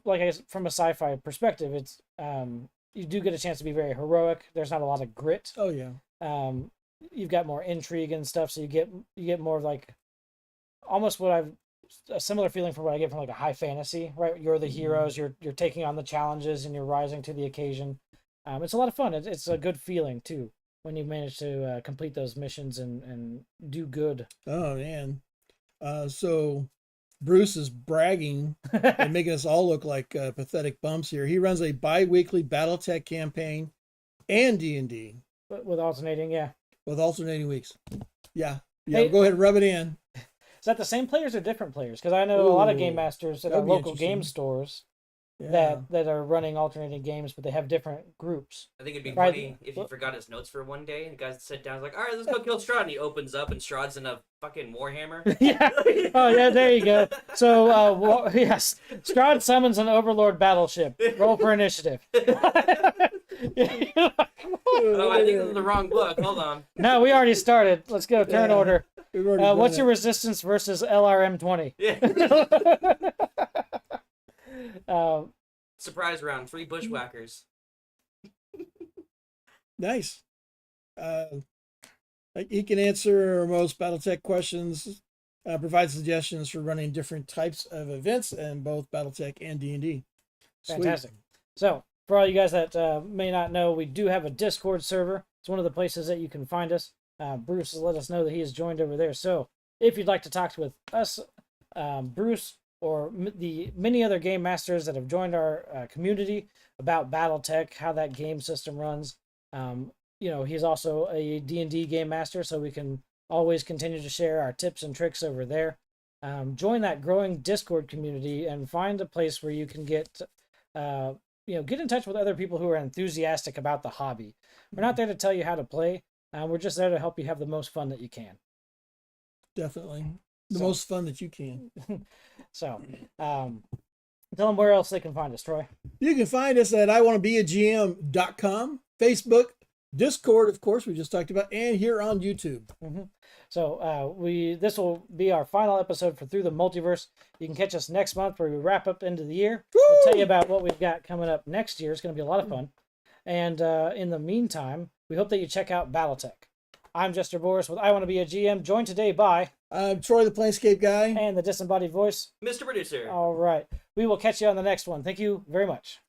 S1: like I guess from a sci-fi perspective, it's you do get a chance to be very heroic. There's not a lot of grit.
S2: Oh yeah.
S1: You've got more intrigue and stuff, so you get more of like almost a similar feeling from what I get from like a high fantasy, right? You're the heroes, you're taking on the challenges, and you're rising to the occasion. It's a lot of fun. It's a good feeling too when you manage to complete those missions and do good.
S2: Oh man, so Bruce is bragging and making us all look like pathetic bumps here. He runs a bi-weekly Battletech campaign and D&D.
S1: With alternating, yeah.
S2: With alternating weeks. Yeah. Hey, go ahead and rub it in.
S1: Is that the same players or different players? Because I know a lot of game masters at our local game stores that are running alternating games, but they have different groups.
S3: I think it'd be funny if he forgot his notes for one day and the guys sit down like, all right, let's go kill Strahd. And he opens up and Strahd's in a fucking Warhammer.
S1: Yeah. Oh, yeah, there you go. So, yes, Strahd summons an Overlord battleship. Roll for initiative.
S3: Oh, I think this is the wrong book. Hold on.
S1: No, we already started. Let's go. Turn order. What's your resistance versus LRM-20?
S3: Yeah. Surprise round. 3 bushwhackers.
S2: Nice. He can answer most Battletech questions, provide suggestions for running different types of events in both Battletech and D&D.
S1: Fantastic. So, for all you guys that may not know, we do have a Discord server. It's one of the places that you can find us. Bruce has let us know that he has joined over there. So if you'd like to talk with us, Bruce, or the many other game masters that have joined our community about Battletech, how that game system runs, he's also a D&D game master, so we can always continue to share our tips and tricks over there. Join that growing Discord community and find a place where you can get in touch with other people who are enthusiastic about the hobby. We're not there to tell you how to play. We're just there to help you have the most fun that you can.
S2: Definitely. The most fun that you can.
S1: So, tell them where else they can find us, Troy.
S2: You can find us at iwannabeagm.com, Facebook, Discord, of course, we just talked about, and here on YouTube.
S1: So this will be our final episode for Through the Multiverse. You can catch us next month where we wrap up into the year.
S2: Woo!
S1: We'll tell you about what we've got coming up next year. It's going to be a lot of fun. And in the meantime, we hope that you check out Battletech. I'm Jester Borris with I Want to Be a GM, joined today by...
S2: I'm Troy, the Planescape Guy.
S1: And the disembodied voice.
S3: Mr. Producer.
S1: All right. We will catch you on the next one. Thank you very much.